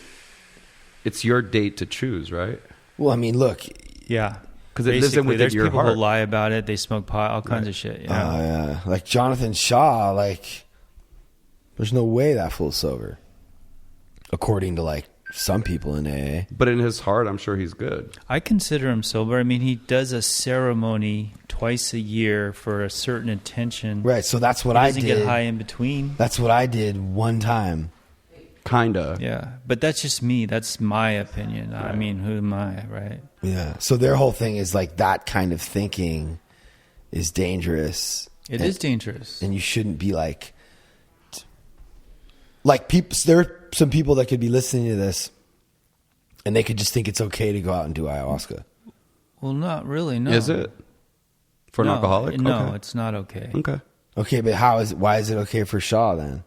It's your date to choose, right? well, I mean, look, Yeah. 'Cause it lives Basically, within there's your people heart. who lie about it. They smoke pot, all kinds of shit. Yeah. yeah, like Jonathan Shaw, like, there's no way that fool's sober, according to like some people in AA. But in his heart, I'm sure he's good. I consider him sober. I mean, he does a ceremony twice a year for a certain intention. Right, so that's what He I doesn't did. get high in between. That's what I did one time. Kinda. Yeah, but that's just me. That's my opinion. I mean, who am I, right? Yeah. So their whole thing is like that kind of thinking is dangerous. It is dangerous. And you shouldn't be like people. There are some people that could be listening to this, and they could just think it's okay to go out and do ayahuasca. Well, not really. No. Is it? For an No, alcoholic? No, Okay. it's not okay. Okay. Okay, but why is it okay for Shaw then?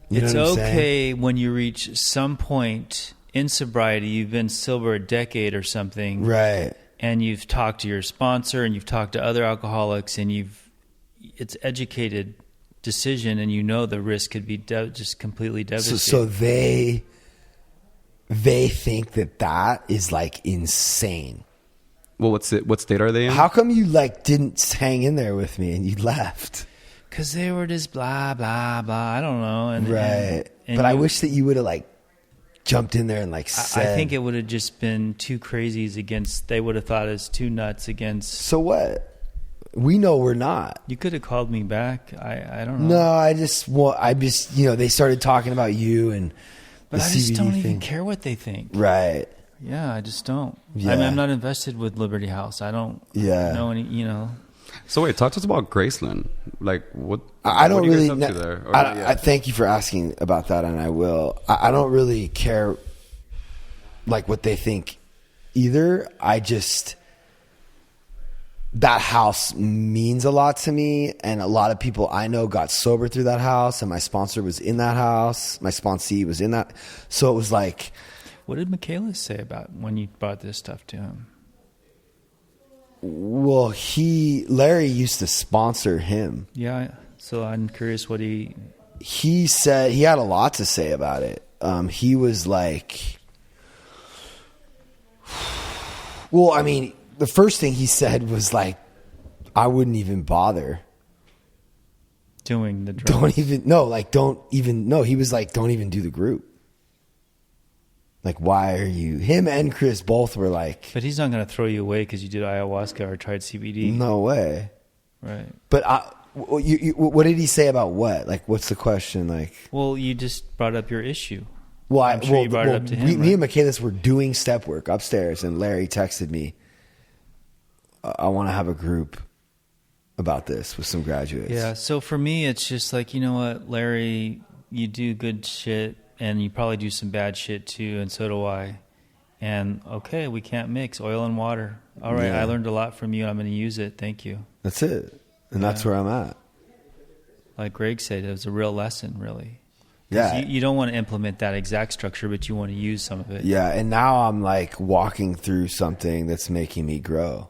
You know It's what I'm saying? okay when you reach some point in sobriety, you've been sober a decade or something, Right. and you've talked to your sponsor and you've talked to other alcoholics, and it's educated decision, and you know the risk could be just completely devastating. So they think that is like insane. Well, what state are they in? How come you like didn't hang in there with me and you left? Because they were just blah, blah, blah. I don't know. And, Right. and But I you- wish that you would have like jumped in there and like said. I think it would have just been two crazies against, they would have thought as two nuts against. So what? We know we're not. You could have called me back. I don't know. No, I just they started talking about you and But the I just CBD don't thing. even care what they think. Right. Yeah, I just don't. Yeah. I mean, I'm not invested with Liberty House. I don't Yeah. know any, So wait, talk to us about Graceland. Like what? I don't what are you really guys know. up to there? Or, I thank you for asking about that, and I will. I don't really care, like what they think, either. I just that house means a lot to me, and a lot of people I know got sober through that house, and my sponsor was in that house. My sponsee was in that, so it was like. What did Michaelis say about when you brought this stuff to him? Well, Larry used to sponsor him. Yeah, so I'm curious what he. He said he had a lot to say about it. He was like, well, I mean, the first thing he said was like, I wouldn't even bother. Doing the drugs. Don't even, he was like, don't even do the group. Like, why are you, him and Chris both were like, But he's not going to throw you away because you did ayahuasca or tried CBD. no way. Right. But what did he say about what? Like, what's the question? Like, Well, you just brought up your issue. well, I'm sure you brought it up to him, Me right? and Michaelis were doing step work upstairs, and Larry texted me, I want to have a group about this with some graduates. Yeah. So for me, it's just like, you know what, Larry, you do good shit and you probably do some bad shit too. And so do I. And okay, we can't mix oil and water. All right. Yeah. I learned a lot from you. I'm going to use it. Thank you. That's it. And that's where I'm at. Like Greg said, it was a real lesson, really. 'Cause Yeah. You don't want to implement that exact structure, but you want to use some of it. Yeah. And now I'm like walking through something that's making me grow.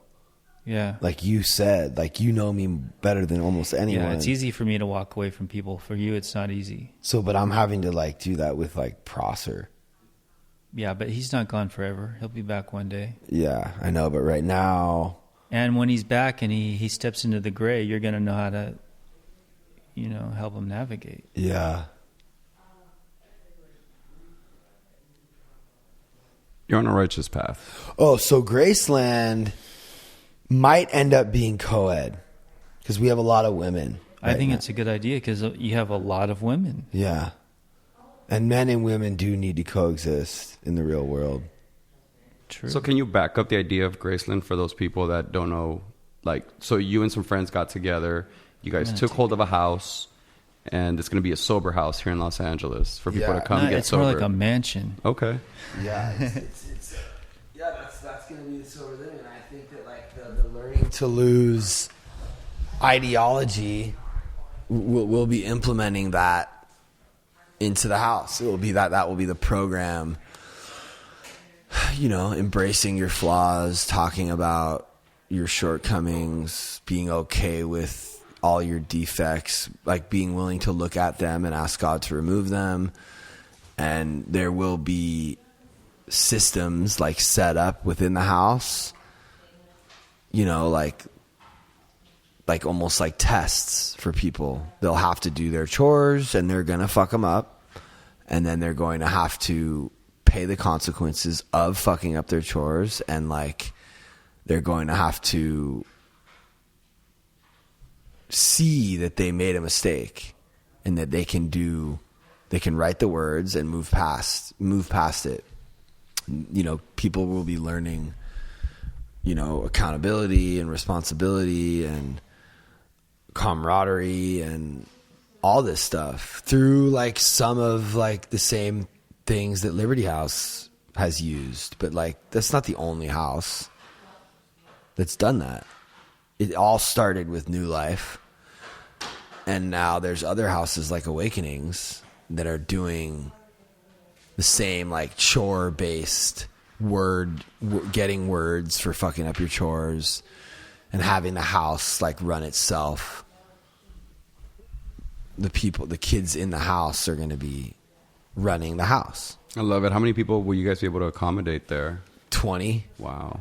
Yeah. Like you said, like, you know me better than almost anyone. Yeah. It's easy for me to walk away from people. For you, it's not easy. So, but I'm having to like do that with like Prosser. Yeah. But he's not gone forever. He'll be back one day. Yeah, I know. But right now, And when he's back and he steps into the gray, you're going to know how to, help him navigate. yeah. You're on a righteous path. Oh, so Graceland might end up being co-ed because we have a lot of women. I think now. it's a good idea because you have a lot of women. Yeah. And men and women do need to coexist in the real world. True. So can you back up the idea of Graceland for those people that don't know? Like, so you and some friends got together. You guys took hold of a house, and it's going to be a sober house here in Los Angeles for people Yeah. to come No, get it's sober. more like a mansion. Okay. Yeah, that's going to be the sober living. And I think that like the learning to lose ideology, we'll be implementing that into the house. It will be that will be the program. Embracing your flaws, talking about your shortcomings, being okay with all your defects, like being willing to look at them and ask God to remove them. And there will be systems like set up within the house, like almost like tests for people. They'll have to do their chores and they're going to fuck them up. And then they're going to have to pay the consequences of fucking up their chores. And like, they're going to have to see that they made a mistake and that they can write the words and move past it. People will be learning, accountability and responsibility and camaraderie and all this stuff through like some of like the same things that Liberty House has used. But like, that's not the only house that's done that. It all started with New Life. And now there's other houses like Awakenings that are doing the same like chore based getting words for fucking up your chores and having the house like run itself. The kids in the house are going to be running the house. I love it. How many people will you guys be able to accommodate there? 20. Wow.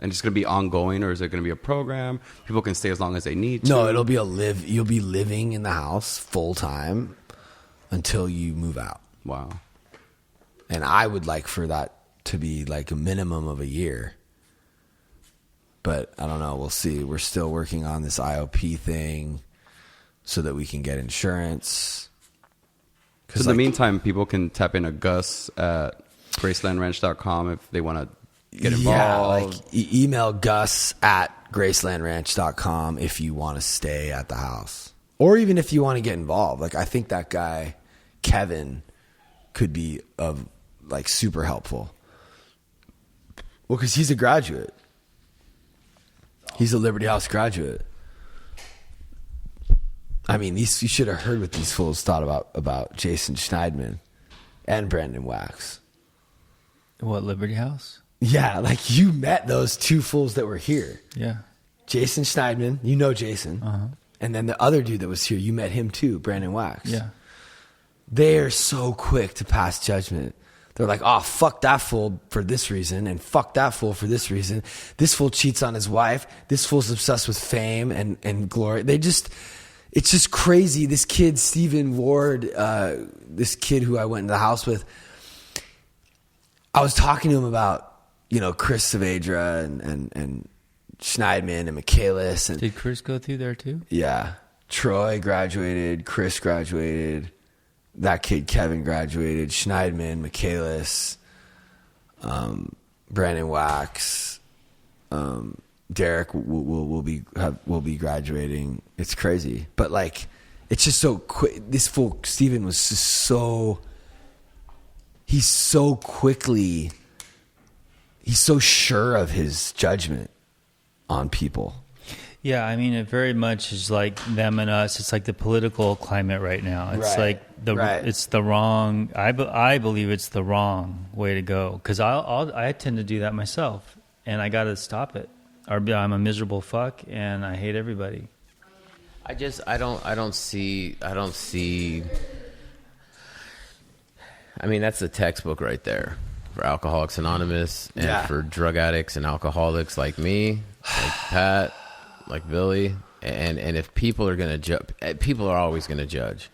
And it's going to be ongoing, or is it going to be a program? People can stay as long as they need to. No, it'll be you'll be living in the house full time until you move out. Wow. And I would like for that to be like a minimum of a year. But I don't know. We'll see. We're still working on this IOP thing so that we can get insurance. So in the meantime, people can tap into Gus at gracelandranch.com if they want to get involved. Yeah, like email Gus at gracelandranch.com if you want to stay at the house. Or even if you want to get involved. Like I think that guy, Kevin, could be like super helpful. Well, because he's a graduate. He's a Liberty House graduate. I mean, you should have heard what these fools thought about Jason Schneidman and Brandon Wax. What, Liberty House? Yeah, like you met those two fools that were here. Yeah. Jason Schneidman, you know Jason. Uh-huh. And then the other dude that was here, you met him too, Brandon Wax. Yeah. They're so quick to pass judgment. They're like, oh, fuck that fool for this reason, and fuck that fool for this reason. This fool cheats on his wife. This fool's obsessed with fame and glory. It's just crazy. This kid, Stephen Ward, this kid who I went into the house with, I was talking to him about, Chris Saavedra and Schneidman and Michaelis. And did Chris go through there too? yeah. Troy graduated. Chris graduated. That kid, Kevin, graduated. Schneidman, Michaelis, Brandon Wax, Derek will be graduating. It's crazy, but like, it's just so quick. This fool Steven was just so. He's so sure of his judgment on people. Yeah, I mean, it very much is like them and us. It's like the political climate right now. It's Right. It's the wrong. I believe it's the wrong way to go because I tend to do that myself, and I got to stop it. Or I'm a miserable fuck, and I hate everybody. I don't see. I mean, that's the textbook right there for Alcoholics Anonymous and Yeah. for drug addicts and alcoholics like me, like Pat, like Billy. And if people are going to judge, people are always going to judge.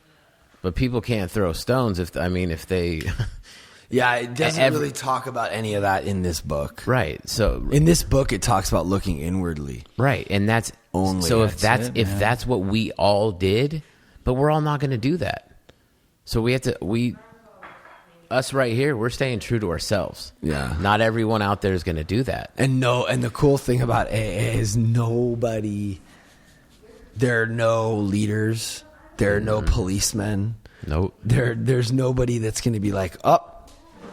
But people can't throw stones if they... Yeah, it doesn't really talk about any of that in this book. Right. So in this book, it talks about looking inwardly. Right, and that's Only. So if That's it, man. that's what we all did, but we're all not going to do that. So we have to us right here, we're staying true to ourselves. Yeah. Not everyone out there is going to do that. And the cool thing about AA is there are no leaders, there are no policemen. Nope. There's nobody that's going to be like, oh.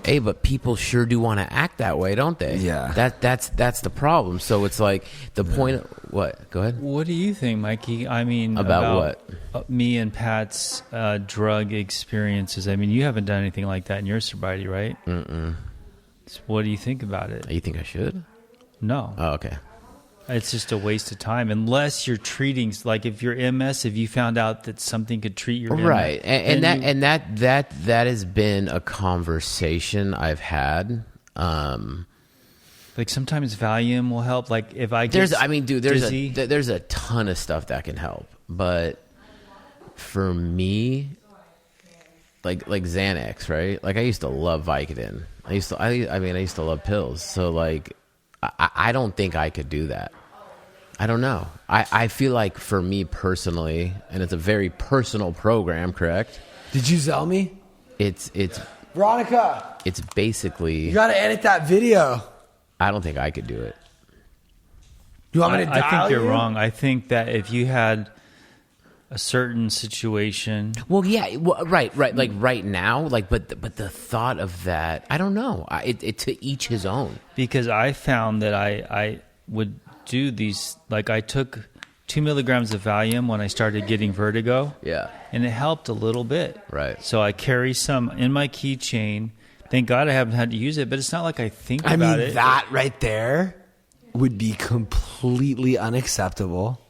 Hey, but people sure do want to act that way, don't they? Yeah. That's the problem. So it's like the point. What? Go ahead. What do you think, Mikey? I mean, About what? Me and Pat's drug experiences. I mean, you haven't done anything like that in your sobriety, right? Mm-mm. So what do you think about it? You think I should? No. Oh, okay. It's just a waste of time unless you're treating, like if you're MS, if you found out that something could treat your MS. Right. And that has been a conversation I've had. Like sometimes Valium will help. Like if I get dizzy, there's a ton of stuff that can help. But for me, like Xanax, right? Like I used to love Vicodin. I used to love pills. So like, I don't think I could do that. I don't know. I feel like for me personally, and it's a very personal program, correct? Did you sell me? It's Veronica, it's basically. you got to edit that video. I don't think I could do it. You want me to dial I think you're you? wrong. I think that if you had a certain situation, Well, yeah, right. Like right now, like, but the thought of that, I don't know. It to each his own. because I found that I would do these, like I took 2 milligrams of Valium when I started getting vertigo. Yeah. And it helped a little bit. Right. So I carry some in my keychain. Thank God I haven't had to use it, but it's not like I think I about mean, it. that right there would be completely unacceptable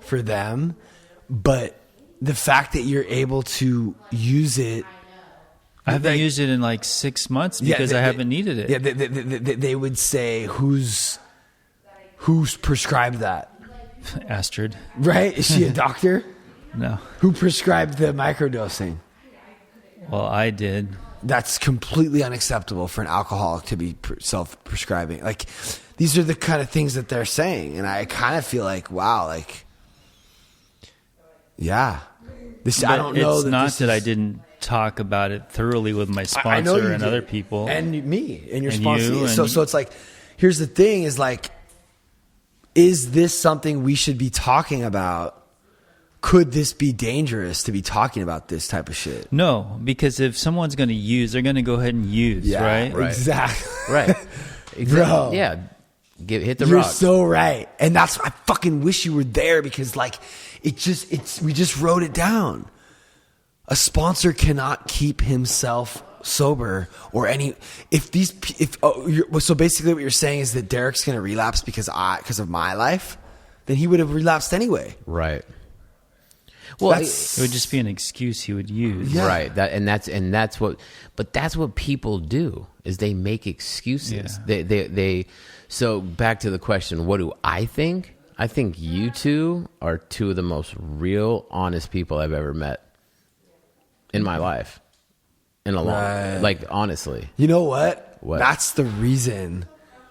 for them. But the fact that you're able to use it, I haven't used it in like 6 months because I haven't needed it. Yeah, they would say, who's prescribed that? Astrid. Right? Is she a doctor? No. Who prescribed the microdosing? Well, I did. That's completely unacceptable for an alcoholic to be self-prescribing. Like, these are the kind of things that they're saying. And I kind of feel like, wow, like, yeah. This, I don't know. It's not that I didn't talk about it thoroughly with my sponsor and other people. And me and your And sponsor. you, So it's like, here's the thing is like, is this something we should be talking about? Could this be dangerous to be talking about this type of shit? No, because if someone's going to use, they're going to go ahead and use, right? Exactly. Right. Bro. Yeah. Hit the You're rock. so right. And that's, I fucking wish you were there because like, we just wrote it down. A sponsor cannot keep himself sober or so basically what you're saying is that Derek's going to relapse because of my life, then he would have relapsed anyway. Right. Well, It would just be an excuse he would use. Yeah. Right. That's what people do is they make excuses. Yeah. They so back to the question, what do I think? I think you two are two of the most real, honest people I've ever met in my life. In a long, like honestly. You know what? What? That's the reason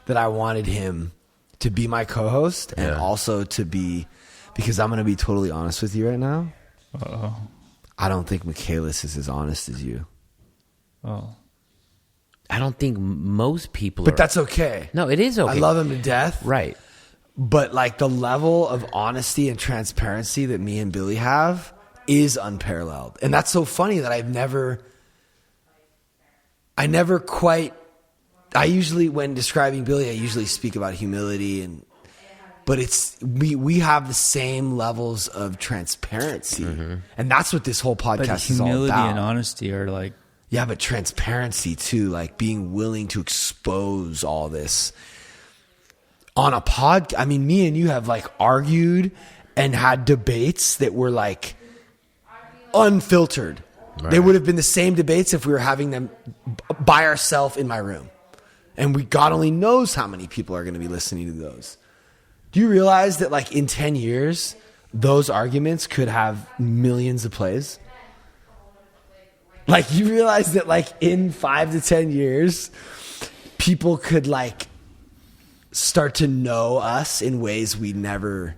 that I wanted him to be my co-host and also to be, because I'm going to be totally honest with you right now. Uh-oh. I don't think Michaelis is as honest as you. Oh. I don't think most people But are. that's okay. No, it is okay. I love him to death. Right. But like the level of honesty and transparency that me and Billy have is unparalleled. And that's so funny that I never quite, I usually, when describing Billy, I usually speak about humility but we have the same levels of transparency. Mm-hmm. And that's what this whole But podcast is all humility about. and honesty are like, Yeah, but transparency too, like being willing to expose all this on a pod. I mean, me and you have like argued and had debates that were like unfiltered. Right. They would have been the same debates if we were having them by ourselves in my room. And God only knows how many people are going to be listening to those. Do you realize that like in 10 years, those arguments could have millions of plays? Like you realize that like in 5 to 10 years, people could like start to know us in ways we never.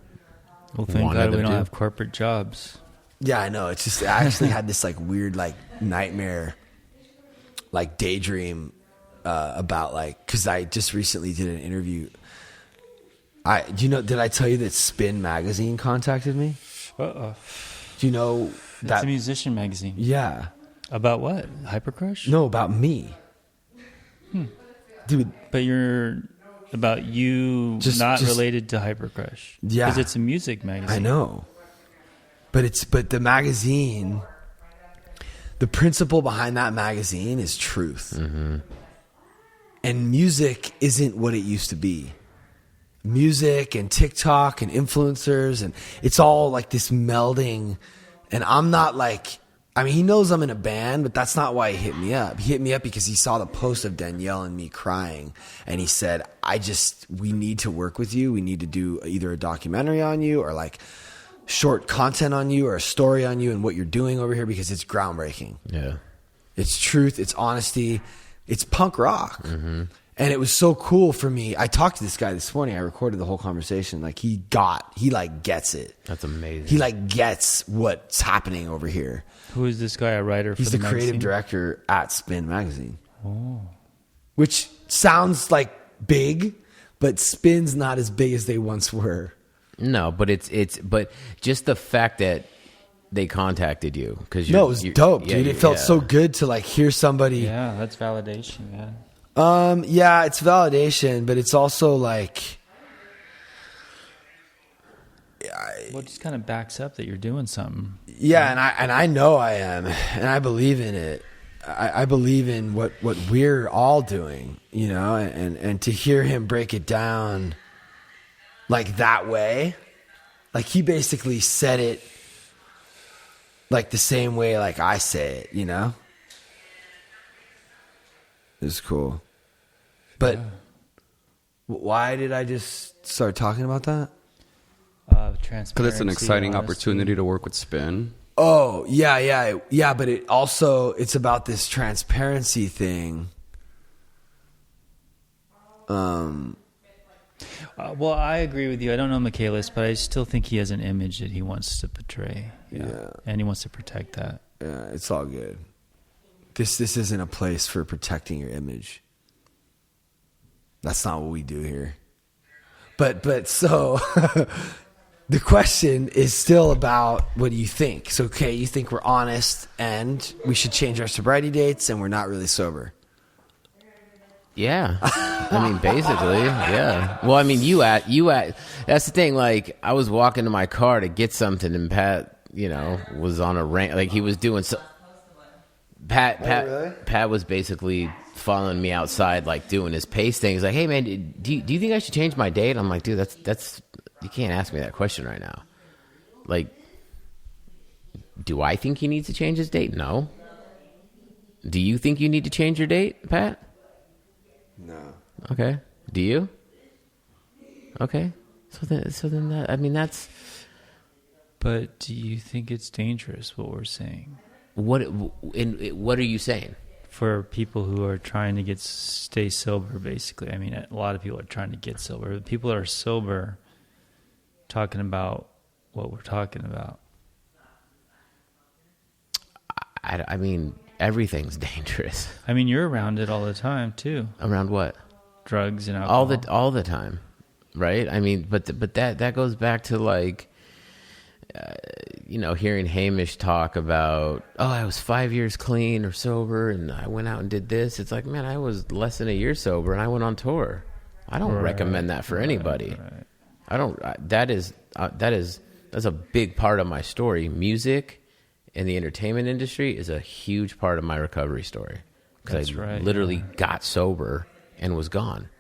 well, thank Wanted God we them don't to. have corporate jobs. Yeah, I know. It's just, I actually had this like weird, like nightmare, like daydream about like, cause I just recently did an interview. Did I tell you that Spin Magazine contacted me? Uh-oh. Do you know That's that? a musician magazine. Yeah. About what? Hypercrush? No, about me. Dude, But you're about you Just- not just- related to Hypercrush. Yeah. Because it's a music magazine. I know. But the magazine, the principle behind that magazine is truth. Mm-hmm. And music isn't what it used to be. Music and TikTok and influencers, and it's all like this melding. And I'm not like, I mean, he knows I'm in a band, but that's not why he hit me up. He hit me up because he saw the post of Danielle and me crying. And he said, we need to work with you. We need to do either a documentary on you or like short content on you or a story on you and what you're doing over here because it's groundbreaking. Yeah. It's truth. It's honesty. It's punk rock. Mm-hmm. And it was so cool for me. I talked to this guy this morning. I recorded the whole conversation. Like he like gets it. That's amazing. He like gets what's happening over here. Who is this guy, a writer for He's the creative magazine? director at Spin Magazine. Oh. Which sounds like big, but Spin's not as big as they once were. No, but but just the fact that they contacted you because No, it was dope, dude. It felt so good to like hear somebody. Yeah, that's validation, man. Yeah, it's validation, but it's also like Well, it just kind of backs up that you're doing something. Yeah, and I know I am, and I believe in it. I believe in what we're all doing, you know, and to hear him break it down like that way, like he basically said it like the same way like I say it, you know? It was cool. But why did I just start talking about that? Transparency. Because it's an exciting honesty. opportunity to work with Spin. Oh, yeah, but it's about this transparency thing. Well, I agree with you. I don't know Michaelis, but I still think he has an image that he wants to portray. Yeah. And he wants to protect that. Yeah, it's all good. This isn't a place for protecting your image. That's not what we do here. But so the question is still about what do you think? So, okay, you think we're honest and we should change our sobriety dates and we're not really sober. Yeah. I mean, basically, yeah. Well, I mean, you at, that's the thing. Like, I was walking to my car to get something and Pat, you know, was on a rant. Like, he was doing so. Pat was basically following me outside, like doing his pace thing. He's like, "Hey man, do you think I should change my date?" I'm like, "Dude, that's you can't ask me that question right now." Like, do I think he needs to change his date? No. Do you think you need to change your date, Pat? No. Okay. Do you? Okay. So then that, I mean, that's. But do you think it's dangerous what we're saying? What are you saying? For people who are trying to stay sober, basically. I mean, a lot of people are trying to get sober. The people that are sober talking about what we're talking about. I mean, everything's dangerous. I mean, you're around it all the time, too. Around what? Drugs and alcohol. All the time, right? I mean, but that goes back to like, you know, hearing Hamish talk about, oh, I was 5 years clean or sober, and I went out and did this. It's like, man, I was less than a year sober, and I went on tour. I don't recommend that for anybody. Right. I don't. That's a big part of my story. Music and the entertainment industry is a huge part of my recovery story because I literally got sober and was gone.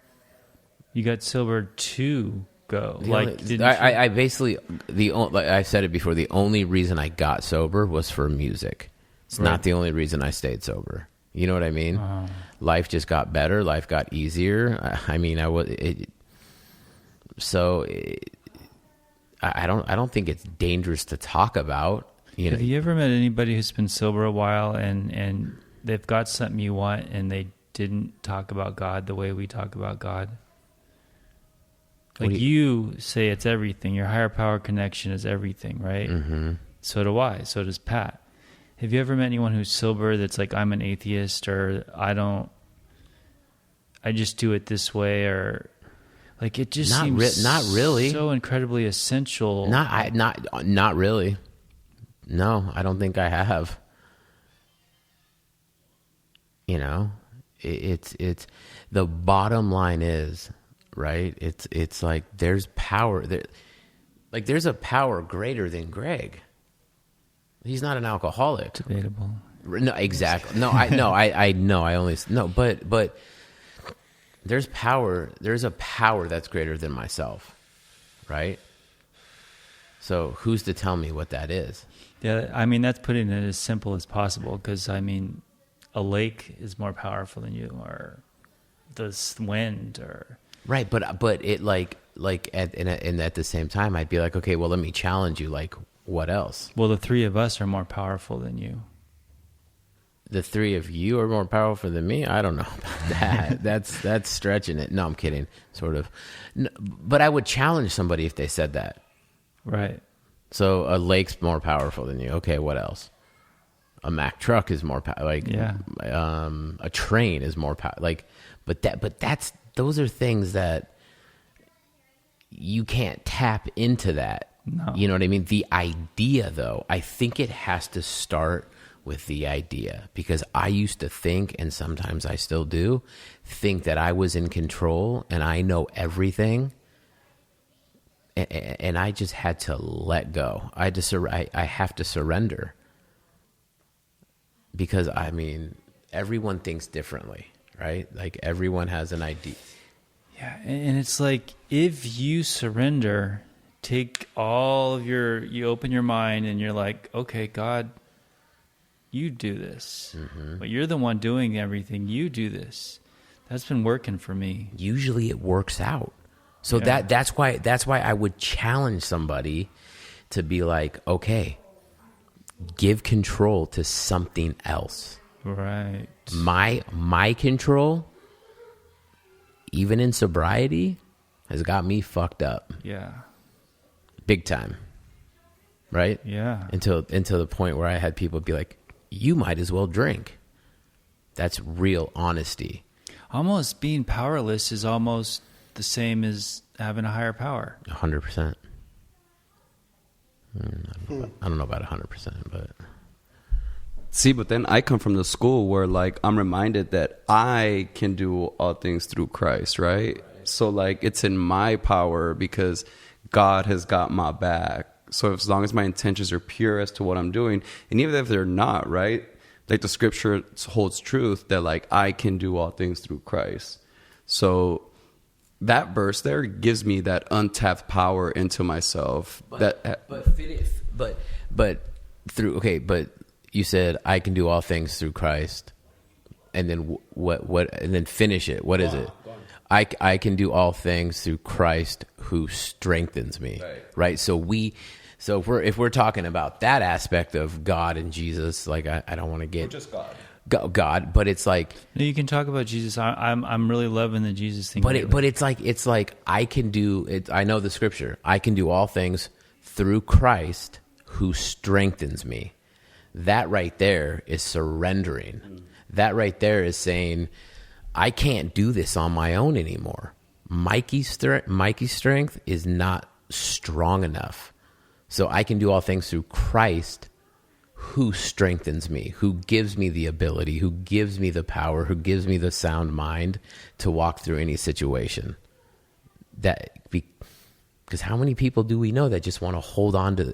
You got sober to go. I basically like I said it before. The only reason I got sober was for music. It's not the only reason I stayed sober. You know what I mean? Life just got better. Life got easier. I mean, I don't think it's dangerous to talk about. Have you ever met anybody who's been sober a while and they've got something you want and they didn't talk about God the way we talk about God? Like you say it's everything. Your higher power connection is everything, right? Mm-hmm. So do I. So does Pat. Have you ever met anyone who's sober that's like, I'm an atheist, or I just do it this way, or like it just seems not really so incredibly essential. Not really. No, I don't think I have. You know, it's the bottom line is, right? It's like there's power there. Like there's a power greater than Greg. He's not an alcoholic. Debatable. No, exactly. No, I know. I know. I only no, but there's power. There's a power that's greater than myself, right? So who's to tell me what that is? Yeah, I mean that's putting it as simple as possible. Because I mean, a lake is more powerful than you, or the wind, or right. But it like at the same time, I'd be like, okay, well, let me challenge you. Like, what else? Well, the three of us are more powerful than you. The three of you are more powerful than me? I don't know about that. That's stretching it. No, I'm kidding. Sort of. No, but I would challenge somebody if they said that. Right. So a lake's more powerful than you. Okay, what else? A Mack truck is more a train is more like, but that's those are things that you can't tap into that. No. You know what I mean? The idea, though, I think it has to start with the idea, because I used to think, and sometimes I still do, think that I was in control and I know everything. and I just had to let go. I have to surrender, because I mean, everyone thinks differently, right? Like everyone has an idea. Yeah, and it's like, if you surrender, take all of you open your mind and you're like, okay, God, you do this. But you're the one doing everything. You do this. That's been working for me. Usually it works out. So Yeah. that's why I would challenge somebody to be like, okay, give control to something else. Right. My control, even in sobriety, has got me fucked up Yeah. big time. Right? Yeah. Until the point where I had people be like, you might as well drink. That's real honesty. Almost being powerless is almost the same as having a higher power. 100%. I don't know about 100%, but See, but then I come from the school where, like, I'm reminded that I can do all things through Christ, right? So, like, it's in my power because God has got my back. So as long as my intentions are pure as to what I'm doing, and even if they're not, right? Like, the scripture holds truth that, like, I can do all things through Christ. So that verse there gives me that untapped power into myself. But you said I can do all things through Christ, and then what and then finish it. What is it? I can do all things through Christ who strengthens me. Right? So if we're talking about that aspect of God and Jesus, like I don't want to get just God. God, but it's like, No, you can talk about Jesus. I'm really loving the Jesus thing. but it's like I can do it. I know the scripture. I can do all things through Christ who strengthens me. That right there is surrendering. That right there is saying, I can't do this on my own anymore. Mikey's strength is not strong enough. So I can do all things through Christ who strengthens me, who gives me the ability, who gives me the power, who gives me the sound mind to walk through any situation. Because how many people do we know that just want to hold on to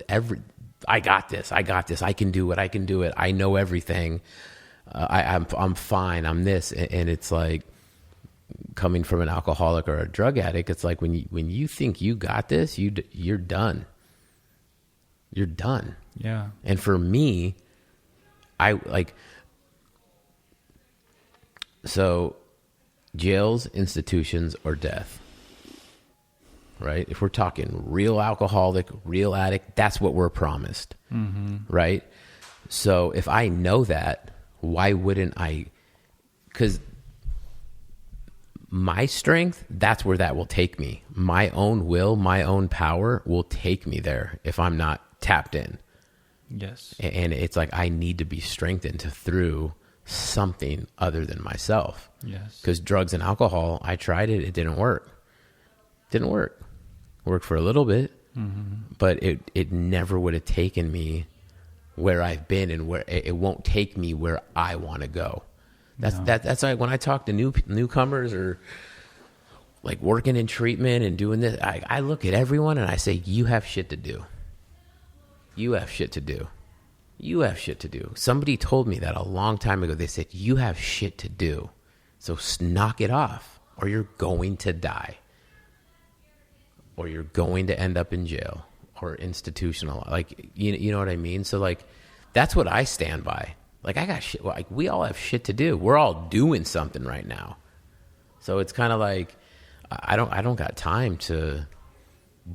I got this, I can do it, I know everything, I'm fine, I'm this, and it's like, coming from an alcoholic or a drug addict, it's like when you think you got this, you're done. You're done. Yeah. And for me, so jails, institutions, or death. Right? If we're talking real alcoholic, real addict, that's what we're promised. Right? So if I know that, why wouldn't I? Because my strength, that's where that will take me. My own will, my own power will take me there if I'm not tapped in. Yes. And it's like, I need to be strengthened through something other than myself. Yes. Because drugs and alcohol, I tried it. It didn't work. Worked for a little bit, but it never would have taken me where I've been, and where it won't take me where I want to go. That's like when I talk to newcomers or like working in treatment and doing this, I look at everyone and I say, you have shit to do. You have shit to do. You have shit to do. Somebody told me that a long time ago. They said, you have shit to do. So knock it off, or you're going to die. Or you're going to end up in jail or institutional. Like, you know what I mean? So like, that's what I stand by. Like, I got shit. Like, we all have shit to do. We're all doing something right now. So it's kind of like, I don't got time to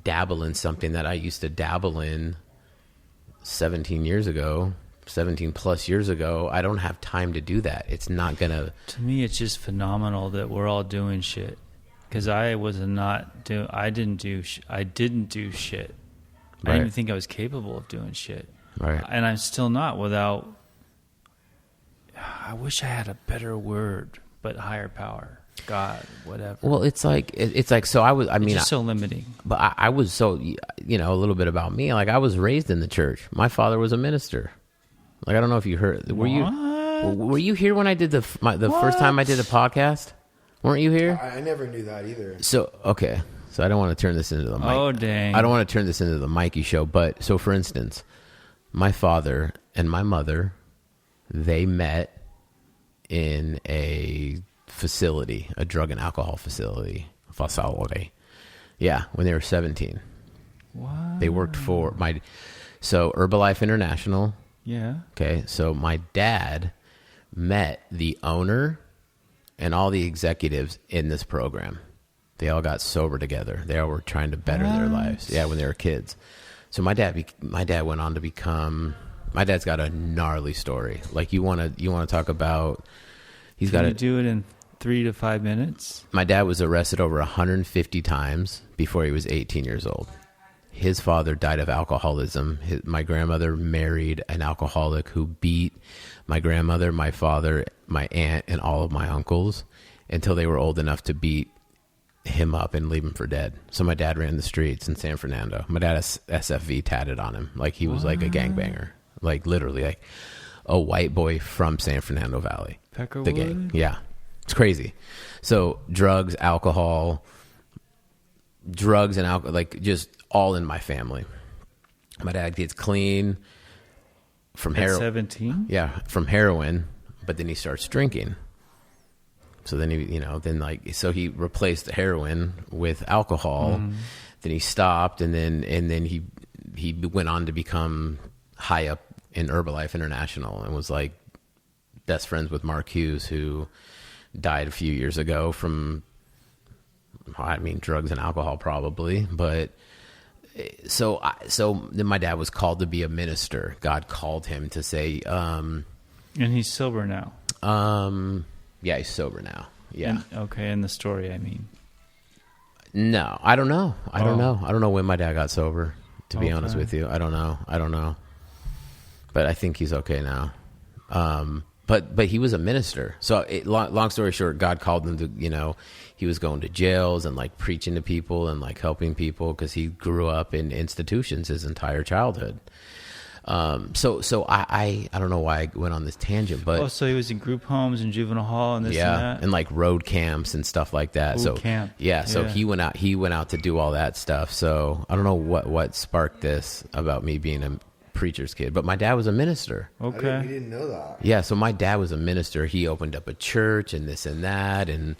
dabble in something that I used to dabble in 17 plus years ago. I don't have time to do that. It's not gonna. To me, it's just phenomenal that we're all doing shit. Because I didn't do shit. I didn't even think I was capable of doing shit. Right. And I'm still not without. I wish I had a better word, but higher power, God, whatever. Well, it's like so. It's just so limiting. But I was so, a little bit about me. Like, I was raised in the church. My father was a minister. Like, I don't know if you heard. Were you here when I did the first time I did a podcast? Weren't you here? I never knew that either. So, okay. So I don't want to turn this into the Oh, dang. I don't want to turn this into the Mikey show. But so, for instance, my father and my mother, they met in a facility, a drug and alcohol facility. Yeah, when they were 17. What? They worked for Herbalife International. Yeah. Okay, so my dad met the owner and all the executives in this program. They all got sober together. They all were trying to better their lives. Yeah, when they were kids. So my dad went on to become. My dad's got a gnarly story. Like you want to talk about. Can you do it in 3 to 5 minutes? My dad was arrested over 150 times before he was 18 years old. His father died of alcoholism. My grandmother married an alcoholic who beat my grandmother, my father, my aunt, and all of my uncles until they were old enough to beat him up and leave him for dead. So my dad ran the streets in San Fernando. My dad has SFV tatted on him. Like he was like a gangbanger. Like literally like a white boy from San Fernando Valley. Peckerwood? The gang. Yeah. It's crazy. So drugs, and alcohol, like just all in my family. My dad gets clean from heroin. 17? Yeah, from heroin, but then he starts drinking. So then he replaced the heroin with alcohol. Then he stopped, and then he went on to become high up in Herbalife International and was like best friends with Mark Hughes, who died a few years ago from, drugs and alcohol probably. But so then my dad was called to be a minister. God called him to say, and he's sober now. Yeah, he's sober now. Yeah. In the story, I mean. No, I don't know. I don't know when my dad got sober, to be honest with you. I don't know. But I think he's okay now. But he was a minister. So long story short, God called him to, he was going to jails and like preaching to people and like helping people because he grew up in institutions his entire childhood. So I don't know why I went on this tangent, but so he was in group homes and juvenile hall and this and that, and like road camps and stuff like that. Camp. So he went out to do all that stuff. So I don't know what sparked this about me being a preacher's kid, but my dad was a minister. Okay. We didn't know that. Yeah, so my dad was a minister. He opened up a church and this and that, and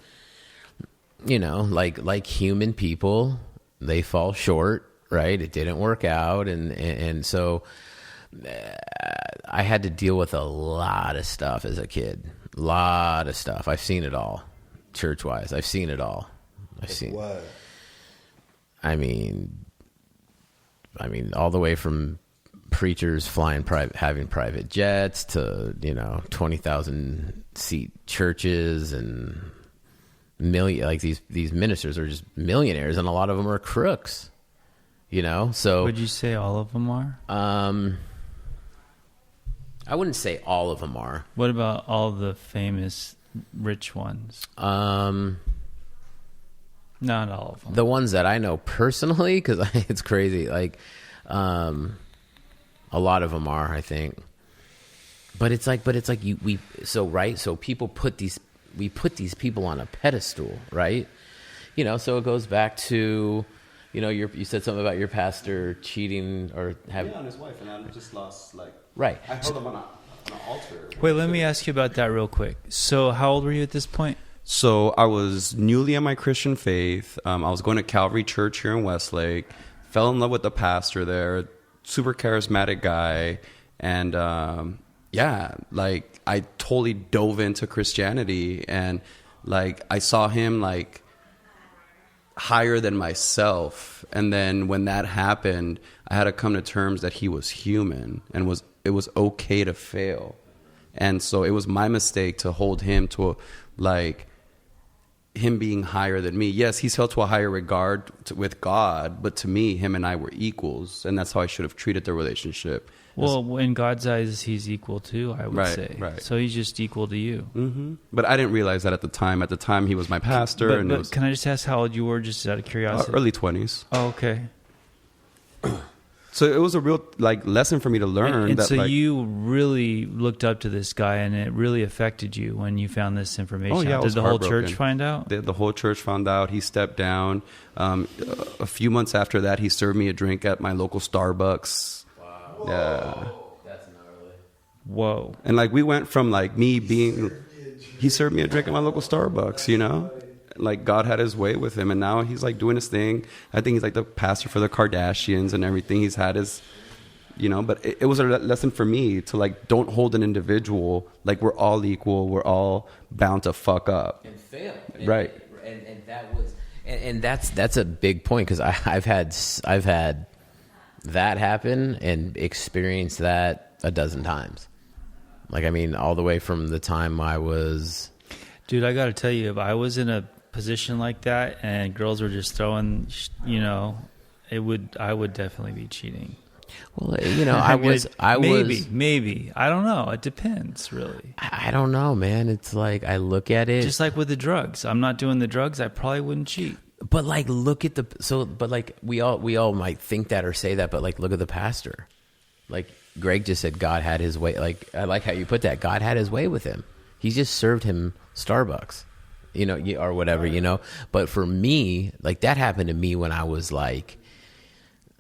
like human people, they fall short, right? It didn't work out, and so I had to deal with a lot of stuff as a kid. A lot of stuff. I've seen it all, church-wise. I've seen it all. What? I mean, all the way from preachers having private jets to 20,000 seat churches and these ministers are just millionaires, and a lot of them are crooks. So would you say all of them are? I wouldn't say all of them are. What about all the famous rich ones? Not all of them. The ones that I know personally, because it's crazy. Like, a lot of them are, I think. But it's like so people put these people on a pedestal, right? So it goes back to, you said something about your pastor cheating or having on his wife, and I just lost right. I held him on an altar. Wait, let me ask you about that real quick. So how old were you at this point? So I was newly in my Christian faith. I was going to Calvary Church here in Westlake. Fell in love with the pastor there. Super charismatic guy. And I totally dove into Christianity. And I saw him higher than myself. And then when that happened, I had to come to terms that he was human and it was okay to fail. And so it was my mistake to hold him to him being higher than me. Yes, he's held to a higher regard with God, but to me, him and I were equals, and that's how I should have treated the relationship. Well, in God's eyes, he's equal too, I would say. Right. So he's just equal to you. Mm-hmm. But I didn't realize that at the time. At the time, he was my pastor. But can I just ask how old you were, just out of curiosity? Early 20s. Oh, okay. So it was a real like lesson for me to learn. And that, so like, you really looked up to this guy, and it really affected you when you found this information. Oh, yeah, I Did was the whole heartbroken. church find out? The whole church found out. He stepped down. A few months after that, he served me a drink at my local Starbucks. Wow. Yeah. That's gnarly. Whoa. And like we went from like me being, he served me a drink at my local Starbucks, you know? Like God had his way with him, and now he's like doing his thing. I think he's like the pastor for the Kardashians and everything. He's had his, you know, but it was a lesson for me to like, don't hold an individual like we're all equal. We're all bound to fuck up. And fail. Right. And that was, and that's a big point, because I've had that happen and experienced that a dozen times. Like, I mean, all the way from the time I was... Dude, I got to tell you, if I was in a position like that and girls were just throwing, you know, I would definitely be cheating. Well, you know, I was maybe. I don't know. It depends, really. I don't know, man. It's like, I look at it. Just like with the drugs. I'm not doing the drugs. I probably wouldn't cheat. But like, look at but like, we all might think that or say that, but like, look at the pastor. Like Greg just said, God had his way. Like, I like how you put that. God had his way with him. He just served him Starbucks, you know, or whatever, you know. But for me, like, that happened to me when I was like,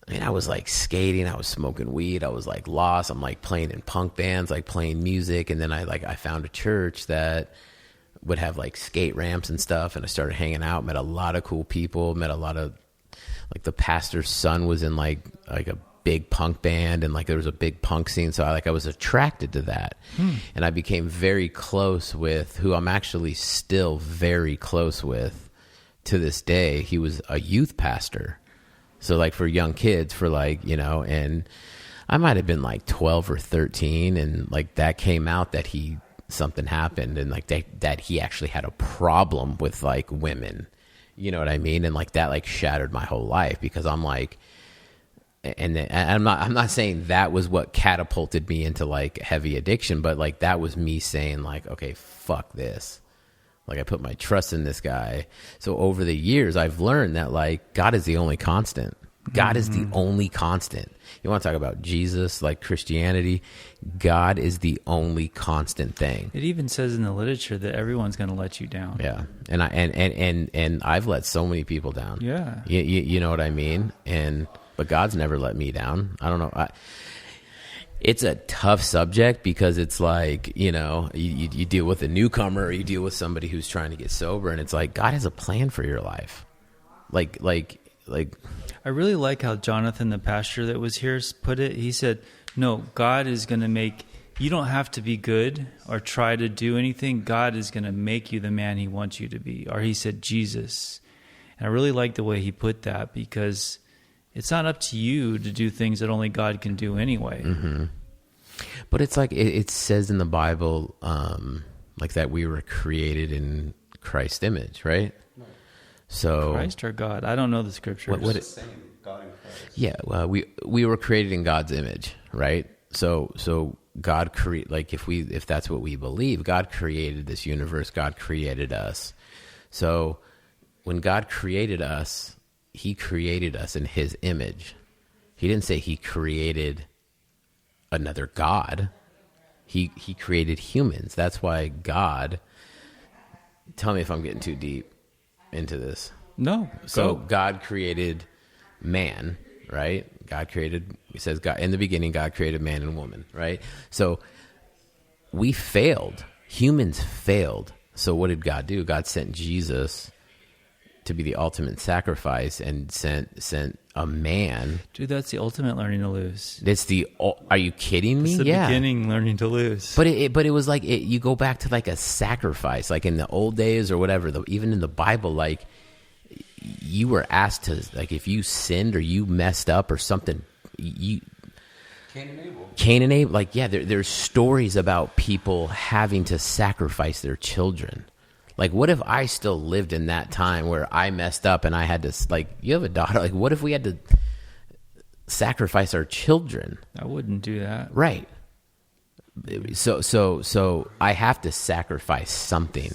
I was like skating, I was smoking weed, I was like lost. I'm like playing in punk bands, like playing music. And then I found a church that would have like skate ramps and stuff. And I started hanging out, met a lot of cool people, met a lot of, like, the pastor's son was in like a big punk band, and like there was a big punk scene. So I was attracted to that. And I became very close with who I'm actually still very close with to this day. He was a youth pastor. So like for young kids, for like, you know, and I might have been like 12 or 13. And like that came out that something happened, and like that he actually had a problem with like women, you know what I mean? And like that like shattered my whole life, because I'm like, and I'm not saying that was what catapulted me into like heavy addiction, but like that was me saying like, okay, fuck this. Like, I put my trust in this guy. So over the years, I've learned that like God is the only constant. God is the only constant. You want to talk about Jesus, like Christianity? God is the only constant thing. It even says in the literature that everyone's going to let you down. Yeah, and I've let so many people down. Yeah, you know what I mean. But God's never let me down. I don't know. It's a tough subject, because it's like, you know, you deal with a newcomer, or you deal with somebody who's trying to get sober, and it's like God has a plan for your life. Like I really like how Jonathan, the pastor that was here, put it. He said, no, God is going to make, you don't have to be good or try to do anything. God is going to make you the man he wants you to be. Or he said, Jesus. And I really like the way he put that, because it's not up to you to do things that only God can do anyway. Mm-hmm. But it's like, it says in the Bible, like that we were created in Christ's image, right? So Christ or God? I don't know the scriptures. God and Christ. Yeah, well, we were created in God's image, right? So God if that's what we believe, God created this universe, God created us. So when God created us, he created us in his image. He didn't say he created another God. He created humans. That's why God, tell me if I'm getting too deep into this. No. So go. God created man, right? He says God in the beginning, God created man and woman, right? So we failed. Humans failed. So what did God do? God sent Jesus to be the ultimate sacrifice, and sent a man. Dude, that's the ultimate learning to lose. Are you kidding me? It's the beginning learning to lose. But it was like, you go back to like a sacrifice, like in the old days or whatever, even in the Bible, like you were asked to, like, if you sinned or you messed up or something, Cain and Abel, like, yeah, there's stories about people having to sacrifice their children. Like, what if I still lived in that time where I messed up and I had to, like, you have a daughter, like, what if we had to sacrifice our children? I wouldn't do that. Right. So I have to sacrifice something.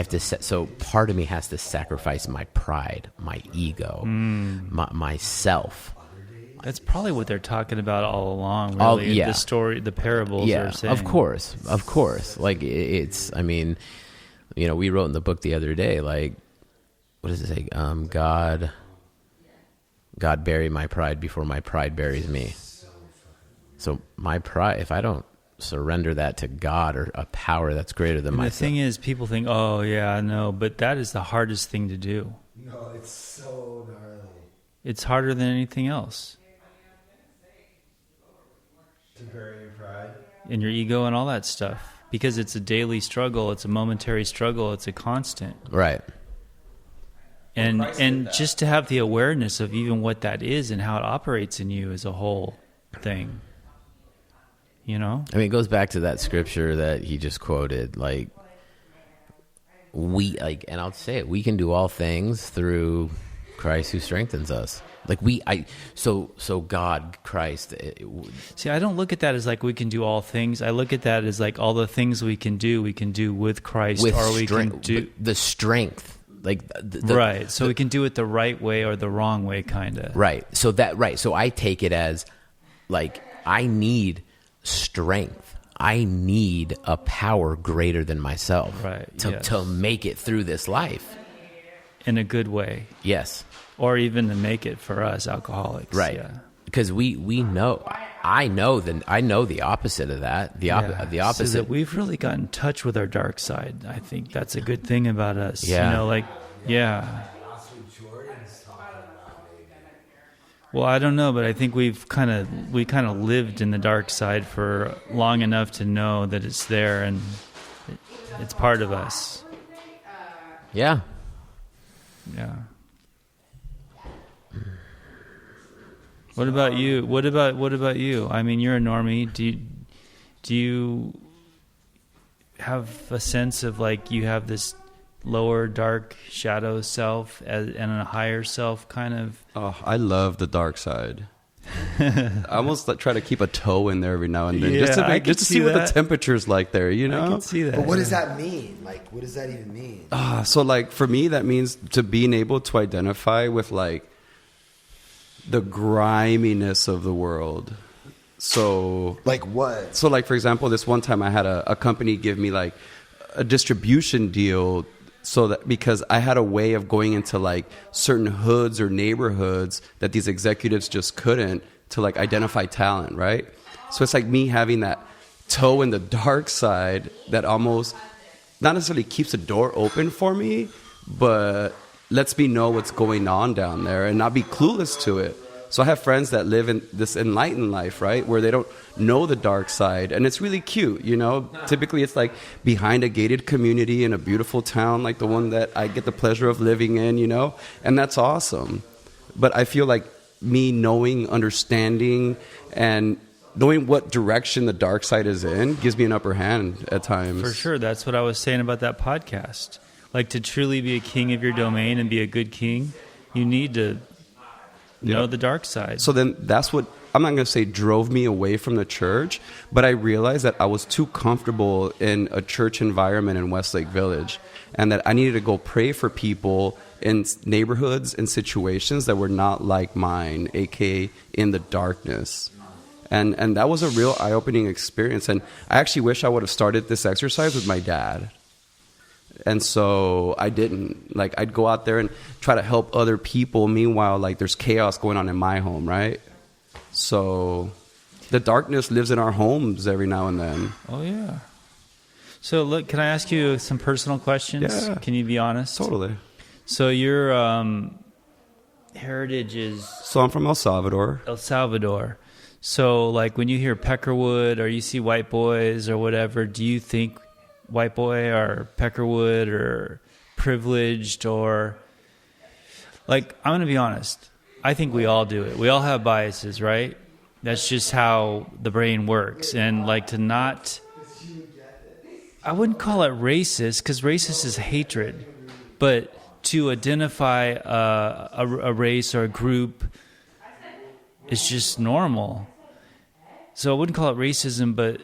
So part of me has to sacrifice my pride, my ego, myself. That's probably what they're talking about all along. Really, yeah. The story, the parables. Yeah, are saying. of course. Like it's. I mean, we wrote in the book the other day. Like, what does it say? God bury my pride before my pride buries me. So my pride, if I don't surrender that to God or a power that's greater than myself. The thing is, people think, "Oh, yeah, I know," but that is the hardest thing to do. No, it's so gnarly. It's harder than anything else. To bury your pride. And your ego and all that stuff. Because it's a daily struggle, it's a momentary struggle, it's a constant. Right. And just to have the awareness of even what that is and how it operates in you is a whole thing. I mean, it goes back to that scripture that he just quoted. Like, and I'll say it, we can do all things through Christ who strengthens us. Like so God, Christ. See, I don't look at that as like we can do all things. I look at that as like all the things we can do with Christ, or we can do the strength. Like right. So we can do it the right way or the wrong way, kind of. Right. So So I take it as like I need strength. I need a power greater than myself. Right. To make it through this life. In a good way. Yes. Or even to make it for us alcoholics. Right. Yeah. Because we know, I know the opposite of that. The opposite. So that we've really got in touch with our dark side. I think that's a good thing about us. Yeah. Yeah. Well, I don't know, but I think we kind of lived in the dark side for long enough to know that it's there and it's part of us. Yeah. Yeah. What about you? What about you? I mean, you're a normie. Do you have a sense of like you have this lower dark shadow self and a higher self kind of? Oh, I love the dark side. I almost try to keep a toe in there every now and then, just to see what the temperature's like there. I can see that. But what does that mean? Like, what does that even mean? So like for me, that means to being able to identify with like the griminess of the world. So like what? So like for example, this one time I had a company give me like a distribution deal, so that because I had a way of going into like certain hoods or neighborhoods that these executives just couldn't, to like identify talent, right? So it's like me having that toe in the dark side that almost not necessarily keeps the door open for me, but lets me know what's going on down there and not be clueless to it. So I have friends that live in this enlightened life, right, where they don't know the dark side, and it's really cute, Typically it's like behind a gated community in a beautiful town like the one that I get the pleasure of living in, and that's awesome. But I feel like me knowing, understanding, and knowing what direction the dark side is in gives me an upper hand at times. For sure. That's what I was saying about that podcast. Like, to truly be a king of your domain and be a good king, you need to know the dark side. So then that's what, I'm not going to say drove me away from the church, but I realized that I was too comfortable in a church environment in Westlake Village, and that I needed to go pray for people in neighborhoods and situations that were not like mine, aka in the darkness. And that was a real eye-opening experience. And I actually wish I would have started this exercise with my dad. And so I didn't. Like, I'd go out there and try to help other people. Meanwhile, like, there's chaos going on in my home, right? So the darkness lives in our homes every now and then. Oh, yeah. So, look, can I ask you some personal questions? Yeah. Can you be honest? Totally. So your heritage is... So I'm from El Salvador. El Salvador. So, like, when you hear Peckerwood or you see white boys or whatever, do you think white boy or Peckerwood or privileged or... Like, I'm going to be honest. I think we all do it. We all have biases, right? That's just how the brain works. And, like, to not... I wouldn't call it racist, because racist is hatred. But to identify a race or a group is just normal. So I wouldn't call it racism, but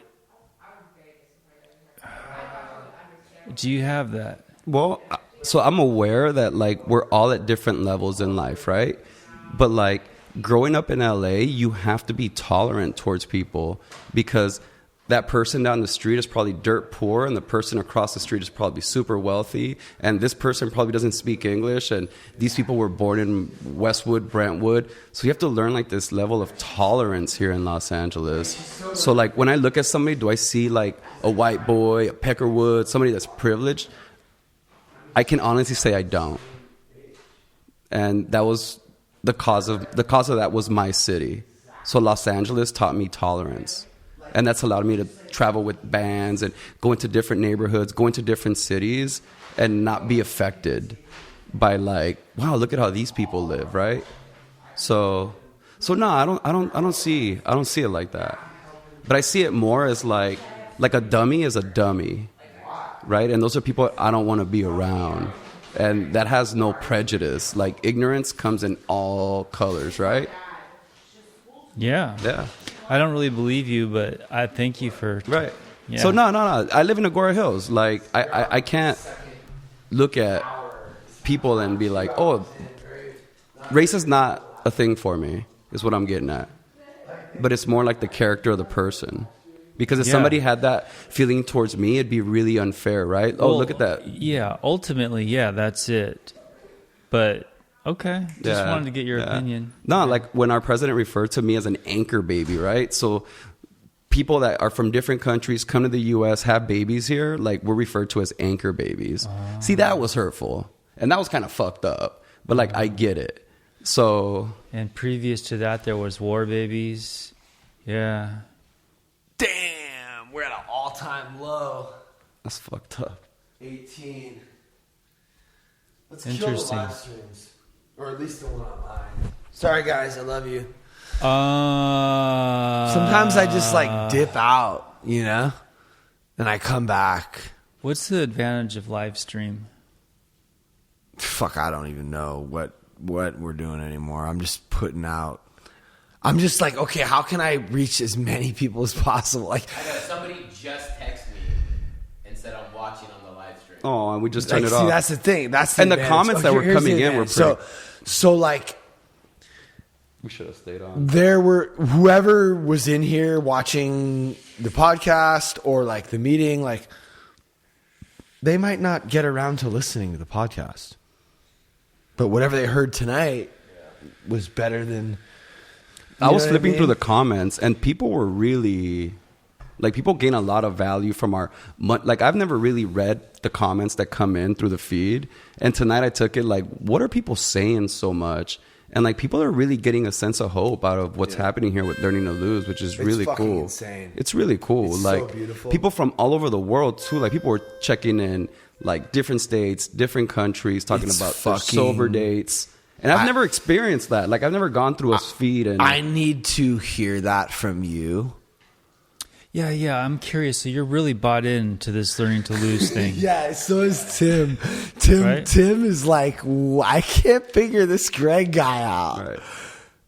do you have that? Well, so I'm aware that, like, we're all at different levels in life, right? But, like, growing up in LA, you have to be tolerant towards people because that person down the street is probably dirt poor and the person across the street is probably super wealthy, and this person probably doesn't speak English, and these people were born in Westwood, Brentwood. So you have to learn like this level of tolerance here in Los Angeles. So like when I look at somebody, do I see like a white boy, a Peckerwood, somebody that's privileged? I can honestly say I don't. And that was the cause of that was my city. So Los Angeles taught me tolerance. And that's allowed me to travel with bands and go into different neighborhoods, go into different cities, and not be affected by like, wow, look at how these people live, right? So no, I don't see it like that. But I see it more as like a dummy is a dummy, right? And those are people I don't want to be around. And that has no prejudice. Like ignorance comes in all colors, right? Yeah. Yeah. I don't really believe you, but I thank you for... Right. Yeah. So no. I live in Agora Hills. Like I can't look at people and be like, oh, race is not a thing for me, is what I'm getting at. But it's more like the character of the person. Because if somebody had that feeling towards me, it'd be really unfair, right? Oh, Well, look at that. Yeah, ultimately, yeah, that's it. But, okay, just wanted to get your opinion. No, like when our president referred to me as an anchor baby, right? So people that are from different countries come to the U.S., have babies here, like we're referred to as anchor babies. See, that was hurtful. And that was kind of fucked up. But like, I get it. So... And previous to that, there was war babies. Yeah. Damn, we're at an all-time low. That's fucked up. 18. Let's kill the Interesting. live streams. Or at least the one online. Sorry, guys. I love you. Sometimes I just like dip out, you know? And I come back. What's the advantage of live stream? Fuck, I don't even know what we're doing anymore. I'm just putting out. I'm just like, okay, how can I reach as many people as possible? Like, I know somebody just texted me and said I'm watching on the live stream. Oh, and we just turned it see, off. that's the thing. That's the And the advantage. comments that were here's coming the in were advantage. So like, We should have stayed on. there were whoever was in here watching the podcast or like the meeting, like they might not get around to listening to the podcast, but whatever they heard tonight was better than. I was know what flipping I mean? through the comments, and people were really, like, people gain a lot of value from our, like, I've never really read the comments that come in through the feed, and tonight I took it like, what are people saying so much? And like, people are really getting a sense of hope out of what's happening here with Learning to Lose, which is really fucking cool. insane. It's really cool. It's so like, beautiful. people from all over the world too. Like, people were checking in, like, different states, different countries, talking It's about their fucking- sober dates. And I've never experienced that. Like, I've never gone through a feed and I need to hear that from you. Yeah, I'm curious. So you're really bought into this learning to lose thing. Yeah, so is Tim. Right? Tim is like, I can't figure this Greg guy out. Right.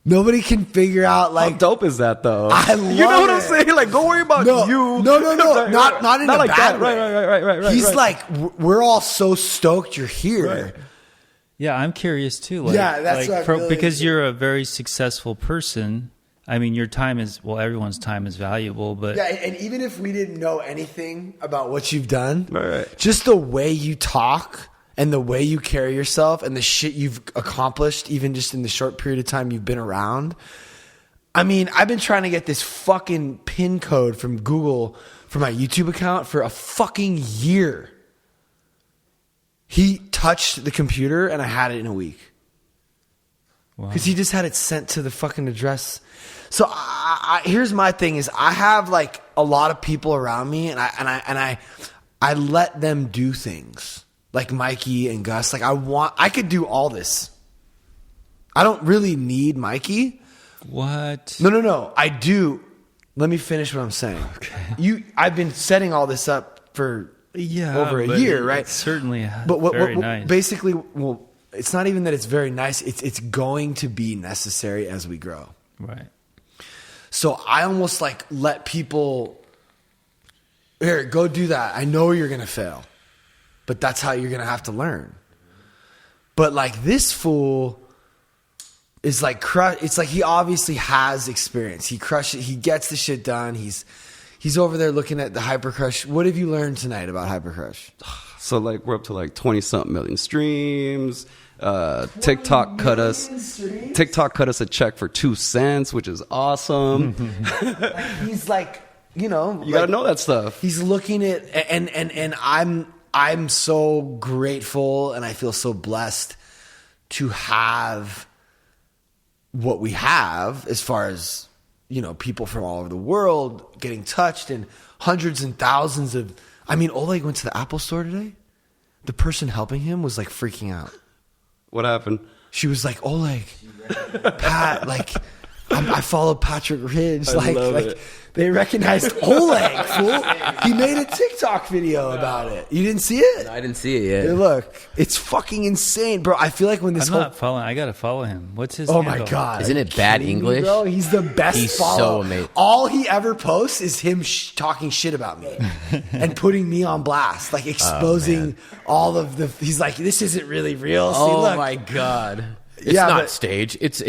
Nobody can figure out How like. dope is that, though? I You know love what I'm it. saying? Like, don't worry about No, you. no, Right, not in a like bad that. way. Right. He's right. like, we're all so stoked you're here. Right. Yeah, I'm curious too. Like, Yeah, that's what I really because do. you're a very successful person. I mean, your time is, well, everyone's time is valuable, but Yeah, and even if we didn't know anything about what you've done, Right. just the way you talk and the way you carry yourself and the shit you've accomplished, even just in the short period of time you've been around. I mean, I've been trying to get this fucking PIN code from Google for my YouTube account for a fucking year. He touched the computer and I had it in a week. wow. Because he just had it sent to the fucking address. So here's my thing: is I have like a lot of people around me, and I let them do things like Mikey and Gus. Like I could do all this. I don't really need Mikey. What? No. I do. Let me finish what I'm saying. Okay. I've been setting all this up for over a but year, it's right? certainly But very nice. basically, well, it's not even that it's very nice. It's going to be necessary as we grow. Right. So I almost like let people, here, go do that. I know you're going to fail, but that's how you're going to have to learn. But like this fool is like it's like he obviously has experience. He crushes. He gets the shit done. He's over there looking at the Hypercrush. What have you learned tonight about Hypercrush? So like we're up to like 20-something million streams. TikTok cut us a check for 2 cents, which is awesome. He's like, you know, you gotta know that stuff. He's looking at and I'm so grateful and I feel so blessed to have what we have as far as, you know, people from all over the world getting touched and hundreds and thousands of. I mean, Oleg went to the Apple store today. The person helping him was like freaking out. What happened? She was like, Oleg, Pat, like, I followed Patrick Ridge. Like they recognized Oleg, fool. He made a TikTok video about it. You didn't see it? No, I didn't see it yet. Hey, look, it's fucking insane, bro. I feel like when this I'm not following. I gotta follow him. What's his? Oh handle? my god! Isn't it bad English? Bro, he's the best. He's follow. so amazing. All he ever posts is him talking shit about me and putting me on blast, like exposing all of the. He's like, this isn't really real. See, Oh look. my god! It's Yeah, not but- stage. It's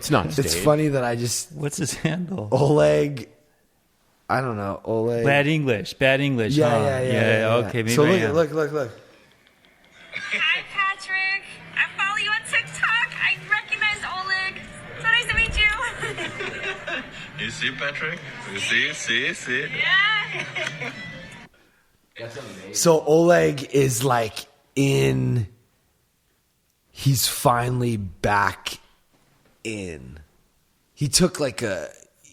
not stage. It's funny that I just What's his handle? Oleg. I don't know, Oleg. Bad English. Bad English. Yeah, huh? yeah. Okay, maybe So I am. look. Hi, Patrick. I follow you on TikTok. I recognize Oleg. So nice to meet you. You see, Patrick? You see? Yeah. So Oleg is like he's finally back in. He took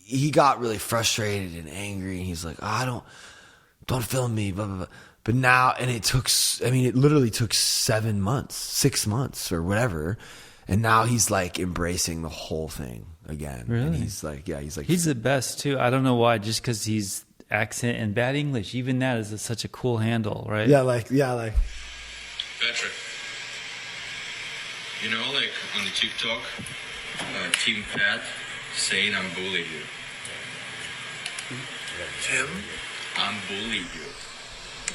he got really frustrated and angry and he's like, don't film me, blah, blah, blah. But now, and it literally took 6 months or whatever. And now he's like embracing the whole thing again. Really? And he's like, He's the best too. I don't know why. Just because he's accent and bad English. Even that is such a cool handle, right? like. Patrick, you know, like on the TikTok, Team Pat saying I'm bullying you. Tim? I'm bullying you.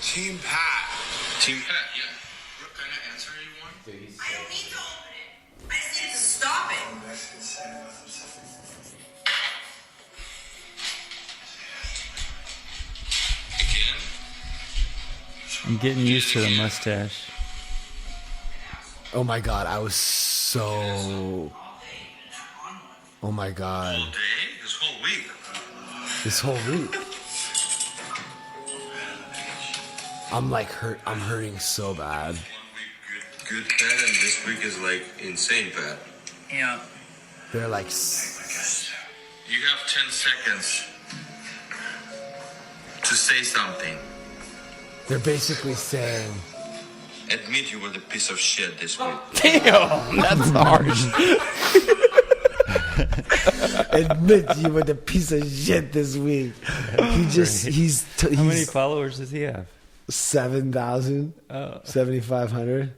Team Pat. Team Pat, yeah. What kind of answer you want? I don't need to open it. I just need to stop it. Again? I'm getting used to the mustache. Oh my God, I was so... Oh my God. All day? This whole week? This whole week. I'm like I'm hurting so bad. 1 week good Pat, and this week is like insane Pat. Yeah. They're like... You have 10 seconds to say something. They're basically saying... Admit you were the piece of shit this week. Damn, that's harsh. Admit you were the piece of shit this week. He's How many followers does he have? 7,000, Oh. 7,500.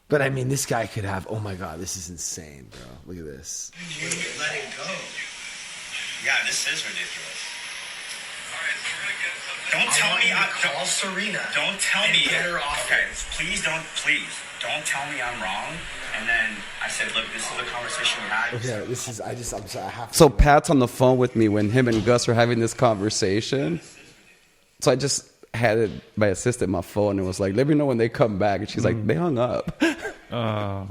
But I mean, this guy could have. Oh my God, this is insane, bro. Look at this. You let it go. Yeah, this is ridiculous. Don't tell me I call Serena. Don't tell me get her off. Okay, please don't tell me I'm wrong. And then I said, look, this is the conversation we had. Okay, this is. I'm sorry. I have to. So Pat's on the phone with me when him and Gus are having this conversation. So I just had my assistant my phone and was like, let me know when they come back. And she's like, they hung up. Oh.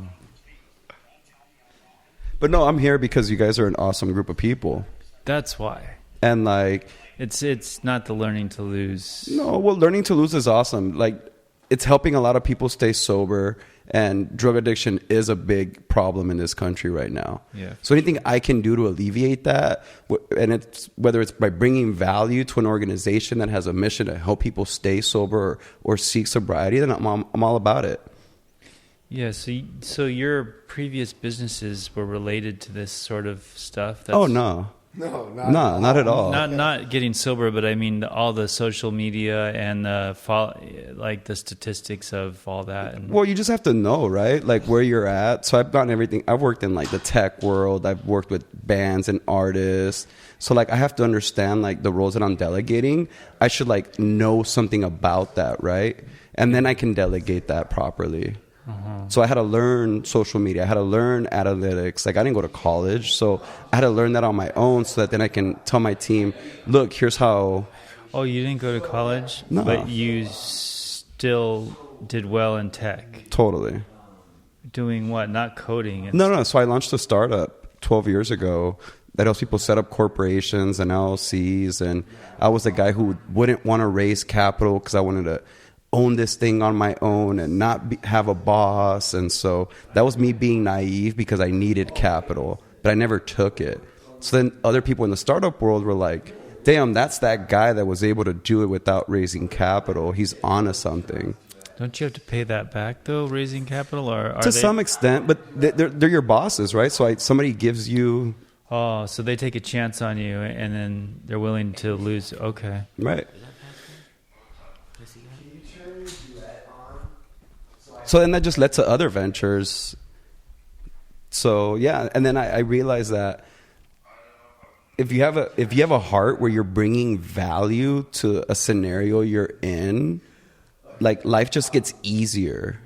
But no, I'm here because you guys are an awesome group of people. That's why. And like... It's not the learning to lose. No, well, learning to lose is awesome. Like, it's helping a lot of people stay sober, and drug addiction is a big problem in this country right now. Yeah. So anything I can do to alleviate that, and it's whether it's by bringing value to an organization that has a mission to help people stay sober or seek sobriety, then I'm all about it. Yeah. So your previous businesses were related to this sort of stuff. Oh no. No, Not at all. Not getting sober, but I mean all the social media and like the statistics of all that. And Well, you just have to know, right? Like where you're at. So I've gotten everything. I've worked in like the tech world. I've worked with bands and artists. So like I have to understand like the roles that I'm delegating. I should like know something about that, right? And then I can delegate that properly. So I had to learn social media. I had to learn analytics. Like I didn't go to college, so I had to learn that on my own so that then I can tell my team, look, here's how. Oh, you didn't go to college? No. But you still did well in tech. Totally. Doing what? Not coding. No. So I launched a startup 12 years ago that helps people set up corporations and LLCs. And I was the guy who wouldn't want to raise capital because I wanted to own this thing on my own and not have a boss. And so that was me being naive because I needed capital, but I never took it. So then other people in the startup world were like, damn, that's that guy that was able to do it without raising capital. He's onto something. Don't you have to pay that back, though, raising capital? Or to some extent, but they're your bosses, right? So somebody gives you... Oh, so they take a chance on you, and then they're willing to lose. Okay. Right. So then that just led to other ventures. So yeah, and then I realized that if you have a heart where you're bringing value to a scenario you're in, like life just gets easier.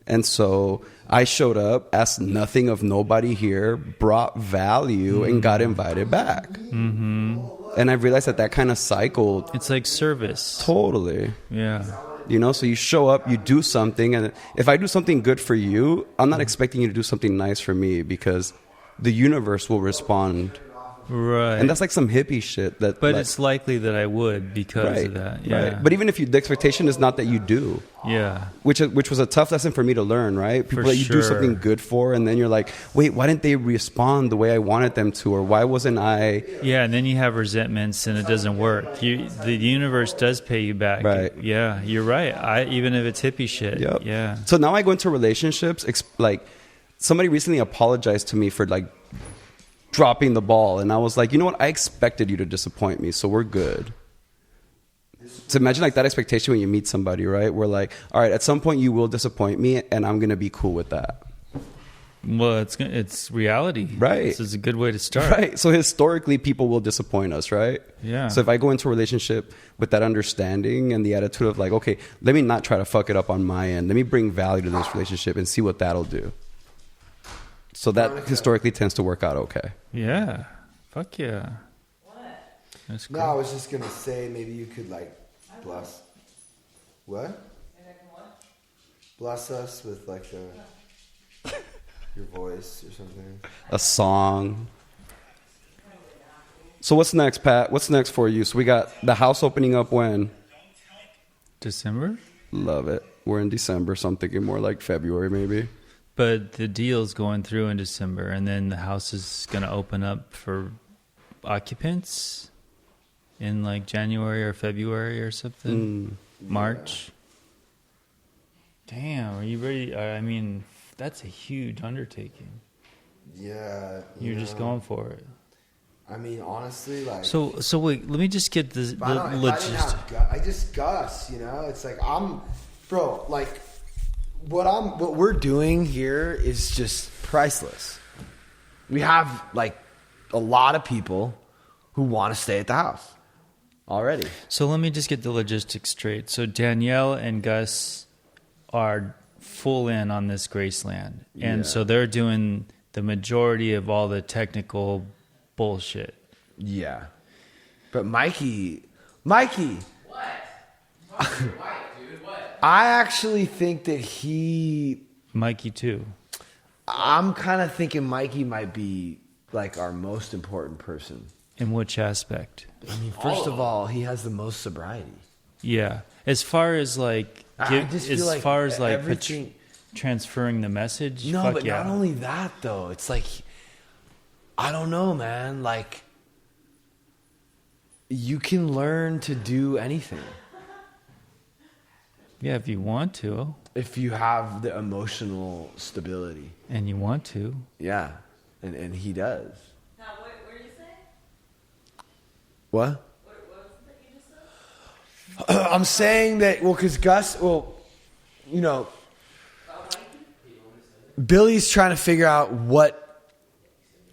And so I showed up, asked nothing of nobody here, brought value, and got invited back. Mm-hmm. And I realized that kind of cycled. It's like service. Totally. Yeah. You know, so you show up, you do something, and if I do something good for you, I'm not expecting you to do something nice for me because the universe will respond. Right. And that's like some hippie shit. But it's likely that I would because of that. Yeah. Right. But even if the expectation is not that you do. Yeah. Which was a tough lesson for me to learn, right? People that you do something good for, and then you're like, wait, why didn't they respond the way I wanted them to? Or why wasn't I... Yeah, and then you have resentments and it doesn't work. The universe does pay you back. Right. Yeah, you're right. Even if it's hippie shit. Yep. Yeah. So now I go into relationships, like somebody recently apologized to me for like dropping the ball, and I was like, you know what, I expected you to disappoint me, so we're good. So imagine like that expectation when you meet somebody, right? We're like, all right, at some point you will disappoint me, and I'm gonna be cool with that. Well, it's reality, right? This is a good way to start, right? So historically, people will disappoint us, right? Yeah. So if I go into a relationship with that understanding and the attitude of like, okay, let me not try to fuck it up on my end, let me bring value to this relationship and see what that'll do. So that historically tends to work out okay. Yeah. Fuck yeah. What? That's cool. No, I was just going to say maybe you could like bless. What? Bless us with like your voice or something. A song. So what's next, Pat? What's next for you? So we got the house opening up when? December? Love it. We're in December, so I'm thinking more like February maybe. But the deal's going through in December, and then the house is going to open up for occupants in like January or February or something. March. Damn, are you ready? I mean, that's a huge undertaking. Yeah. You're just going for it. I mean, honestly, like... So wait, let me just get the logistics. I just Gus, you know? It's like, bro, like... What we're doing here is just priceless. We have like a lot of people who want to stay at the house already. So let me just get the logistics straight. So Danielle and Gus are full in on this Graceland. And so they're doing the majority of all the technical bullshit. Yeah. But Mikey. What? I actually think that Mikey too. I'm kind of thinking Mikey might be like our most important person. In which aspect? I mean, first of all, he has the most sobriety. Yeah. As far as like, transferring the message. No, fuck but yeah. not only that though. It's like, I don't know, man. Like, you can learn to do anything. Yeah, if you want to. If you have the emotional stability. And you want to. Yeah. And he does. Now, what did you say? What? What was it that you just said? I'm saying that, because Gus, you know, Billy's trying to figure out what.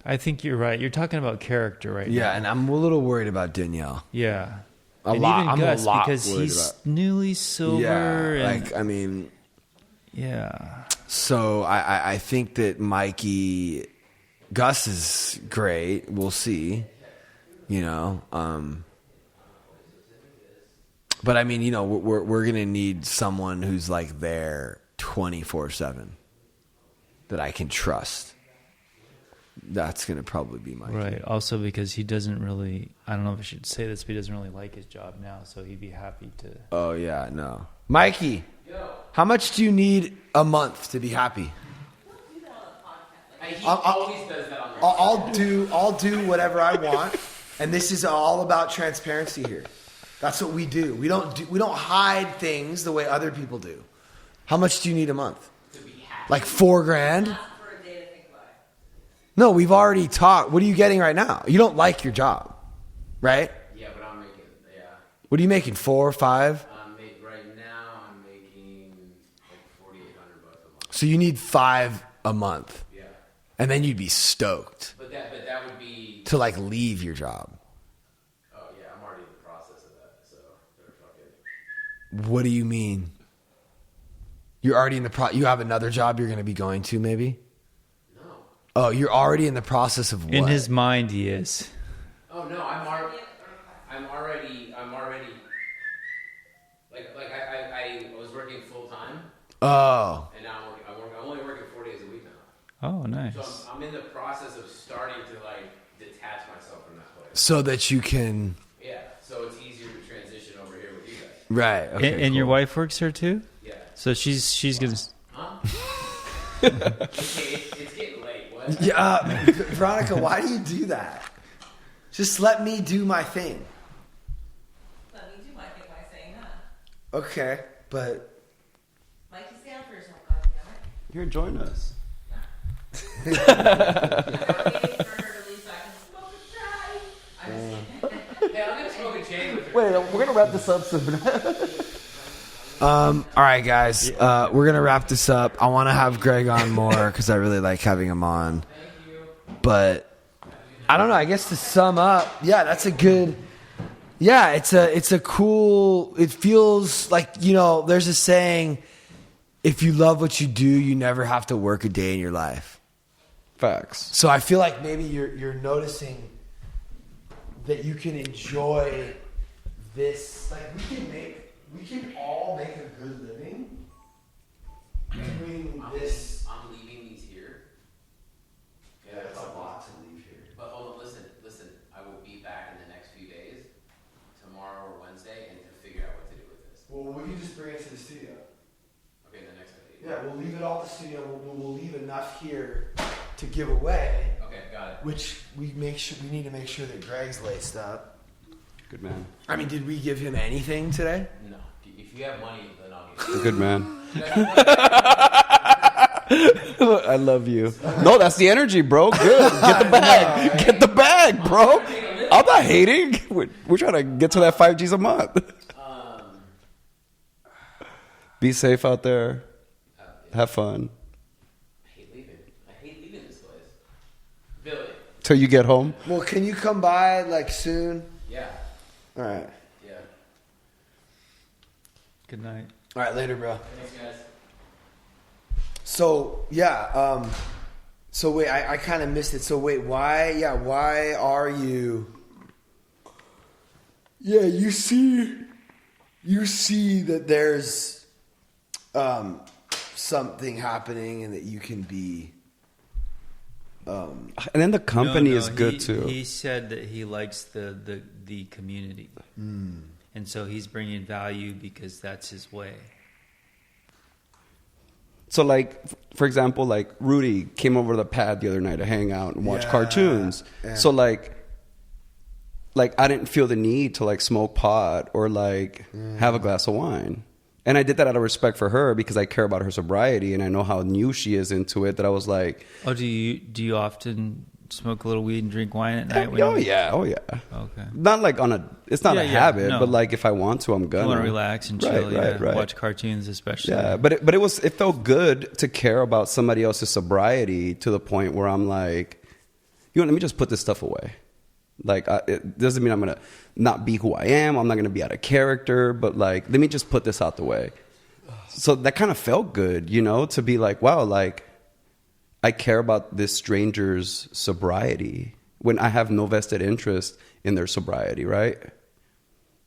I think you're right. You're talking about character right now. Yeah, and I'm a little worried about Danielle. Yeah. Even Gus, because he's newly sober. Yeah, and like, I mean, Yeah. So I think that Gus is great. We'll see, you know. But I mean, you know, we're gonna need someone who's like there 24/7 that I can trust. That's gonna probably be Mikey. Right. Also, because he doesn't really, I don't know if I should say this, but he doesn't really like his job now, so he'd be happy to. Oh yeah, no, Mikey. How much do you need a month to be happy? He always does that on I'll do whatever I want, and this is all about transparency here. That's what we do. We don't hide things the way other people do. How much do you need a month? To be happy. Like $4,000? No, we've already talked. What are you getting right now? You don't like your job, right? Yeah, but I'm making, What are you making? 4 or 5? Right now, I'm making like $4,800 a month. So you need 5 a month. Yeah. And then you'd be stoked But that would be. to like leave your job. Oh yeah, I'm already in the process of that. So they're fucking. What do you mean? You're already in the you have another job you're going to be going to maybe? No. Oh, you're already in the process of what? In his mind, he is. Oh no, I'm already. Like I was working full time. Oh. And now I'm only working 4 days a week now. Oh, nice. So I'm in the process of starting to like detach myself from that place. So that you can. Yeah, so it's easier to transition over here with you guys. Right. Okay, And your cool. wife works here too? Yeah. So she's gonna. Huh? It's getting late. What? Yeah, Veronica, why do you do that? Just let me do my thing. Let me do my thing by saying that. Okay, but Mikey, stay on for yourself, goddammit. Here, join us. I'm waiting for her to leave so I can smoke a try. Hey, I'm gonna smoke a chain with her. Wait, we're gonna wrap this up soon. all right, guys, we're gonna wrap this up. I want to have Greg on more because I really like having him on. But I don't know. I guess to sum up, yeah, that's a good. Yeah, it's a cool. It feels like, you know, there's a saying: if you love what you do, you never have to work a day in your life. Facts. So I feel like maybe you're noticing that you can enjoy this. Like we can all make a good living doing this. I'm leaving these here. Yeah, that's a lot to leave here. But hold on, listen. I will be back in the next few days, tomorrow or Wednesday, and to figure out what to do with this. Well, we can just bring it to the studio. Okay, the next day. Yeah, we'll leave it all at the studio. We'll leave enough here to give away. Okay, got it. Which we need to make sure that Greg's laced up. Good man. I mean, did we give him anything today? No, if you have money, then I'll give you. Good man. I love you. No, that's the energy, bro. Good. Get the bag. Get the bag, bro. I'm not hating. We're trying to get to that 5 G's a month. Be safe out there. Have fun. I hate leaving this place. Billy. Till you get home. Well, can you come by like soon? Yeah. All right. Yeah. Good night. All right, later, bro. Thanks, guys. So yeah. So wait, I kind of missed it. So wait, why? Yeah, why are you? Yeah, you see that there's something happening, and that you can be. And then the company is good he, too. He said that he likes the community, and so he's bringing value because that's his way. So, like, for example, like Rudy came over to the pad the other night to hang out and watch cartoons. Yeah. So, like I didn't feel the need to like smoke pot or like have a glass of wine. And I did that out of respect for her because I care about her sobriety and I know how new she is into it. That I was like, Oh, do you often smoke a little weed and drink wine at night? oh yeah. Okay. Not like it's not a habit, no. But like if I want to, I'm gonna. You want to relax and chill, right. Watch cartoons, especially. Yeah, but it felt good to care about somebody else's sobriety to the point where I'm like, let me just put this stuff away. Like, it doesn't mean I'm going to not be who I am. I'm not going to be out of character, but like, let me just put this out the way. So that kind of felt good, you know, to be like, wow, like I care about this stranger's sobriety when I have no vested interest in their sobriety, right?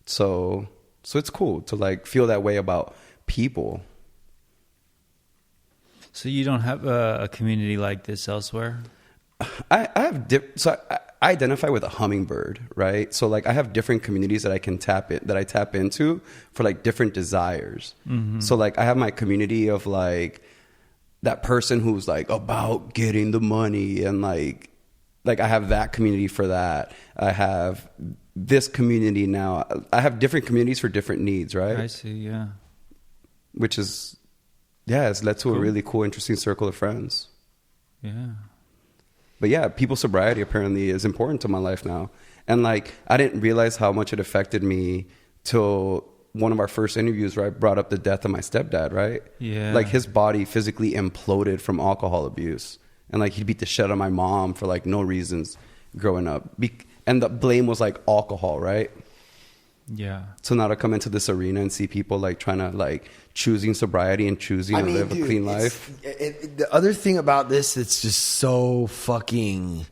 So it's cool to like feel that way about people. So you don't have a community like this elsewhere? I have I identify with a hummingbird, right? So like I have different communities that I tap into for like different desires. Mm-hmm. So like I have my community of like that person who's like about getting the money, and like I have that community for that. I have this community now. I have different communities for different needs, right? I see, yeah. Which is, yeah, it's led to a really cool, interesting circle of friends. Yeah. But yeah, people's sobriety apparently is important to my life now. And like, I didn't realize how much it affected me till one of our first interviews where I brought up the death of my stepdad, right? Yeah. Like his body physically imploded from alcohol abuse. And like he beat the shit out of my mom for like no reasons growing up. And the blame was like alcohol, right? Yeah. So now to come into this arena and see people like trying to like choosing sobriety and choosing to live a clean life. The other thing about this that's just so fucking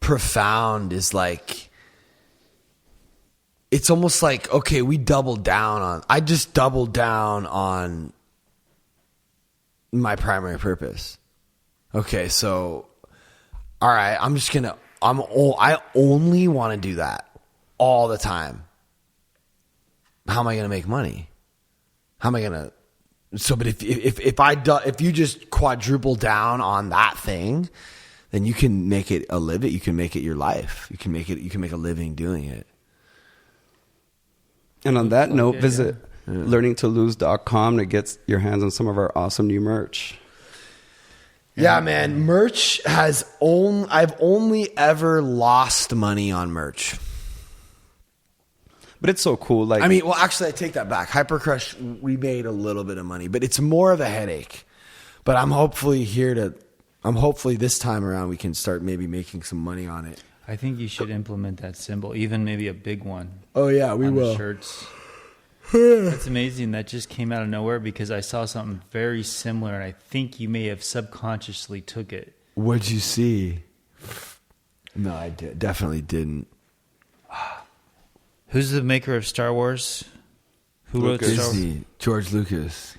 profound is like, it's almost like, okay, I just doubled down on my primary purpose. Okay, so, all right, I only want to do that all the time. How am I going to make money? How am I going to? So, but if you just quadruple down on that thing, then you can make it you can make it your life. You can make a living doing it. And on that note, visit learningtolose.com to get your hands on some of our awesome new merch. Yeah, man. Merch I've only ever lost money on merch. But it's so cool. Like, I mean, well, actually, I take that back. Hypercrush, we made a little bit of money, but it's more of a headache. But I'm hopefully this time around we can start maybe making some money on it. I think you should implement that symbol, even maybe a big one. Oh yeah, we will. Shirts. That's amazing. That just came out of nowhere because I saw something very similar, and I think you may have subconsciously took it. What'd you see? No, I definitely didn't. Who's the maker of Star Wars? Who wrote Star Wars? George Lucas.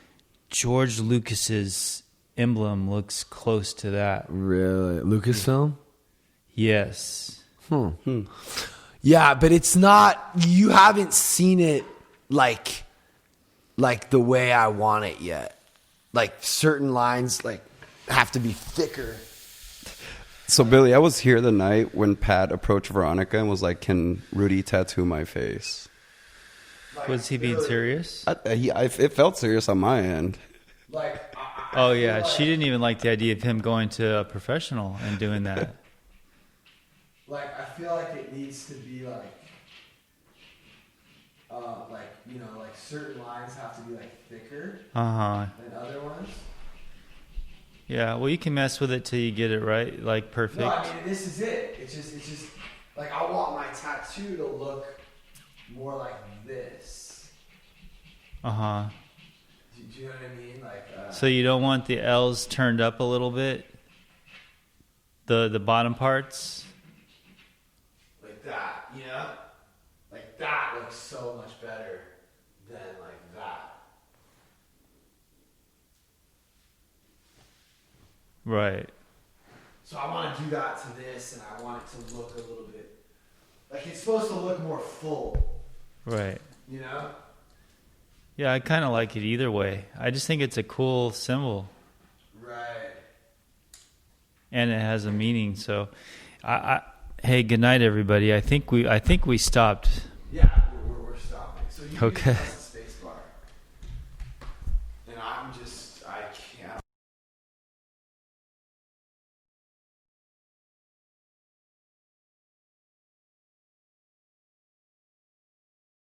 George Lucas's emblem looks close to that. Really? Lucasfilm? Yes. Yeah, but it's not. You haven't seen it like the way I want it yet. Like certain lines like have to be thicker. So Billy, I was here the night when Pat approached Veronica and was like, "Can Rudy tattoo my face?" Was he being serious? It felt serious on my end. Oh yeah, she didn't even like the idea of him going to a professional and doing that. Like, I feel like it needs to be like certain lines have to be like thicker than other ones. Yeah, well, you can mess with it till you get it right, like perfect. No, I mean, this is it. It's just like I want my tattoo to look more like this. Do you know what I mean? Like. So you don't want the L's turned up a little bit? The bottom parts? Like that, you know? Like that looks so much better than like that. Right. So I want to do that to this, and I want it to look a little bit like it's supposed to look more full. Right. You know? Yeah, I kind of like it either way. I just think it's a cool symbol. Right. And it has a meaning. So, hey, good night, everybody. I think we stopped. Yeah, we're stopping. So you okay.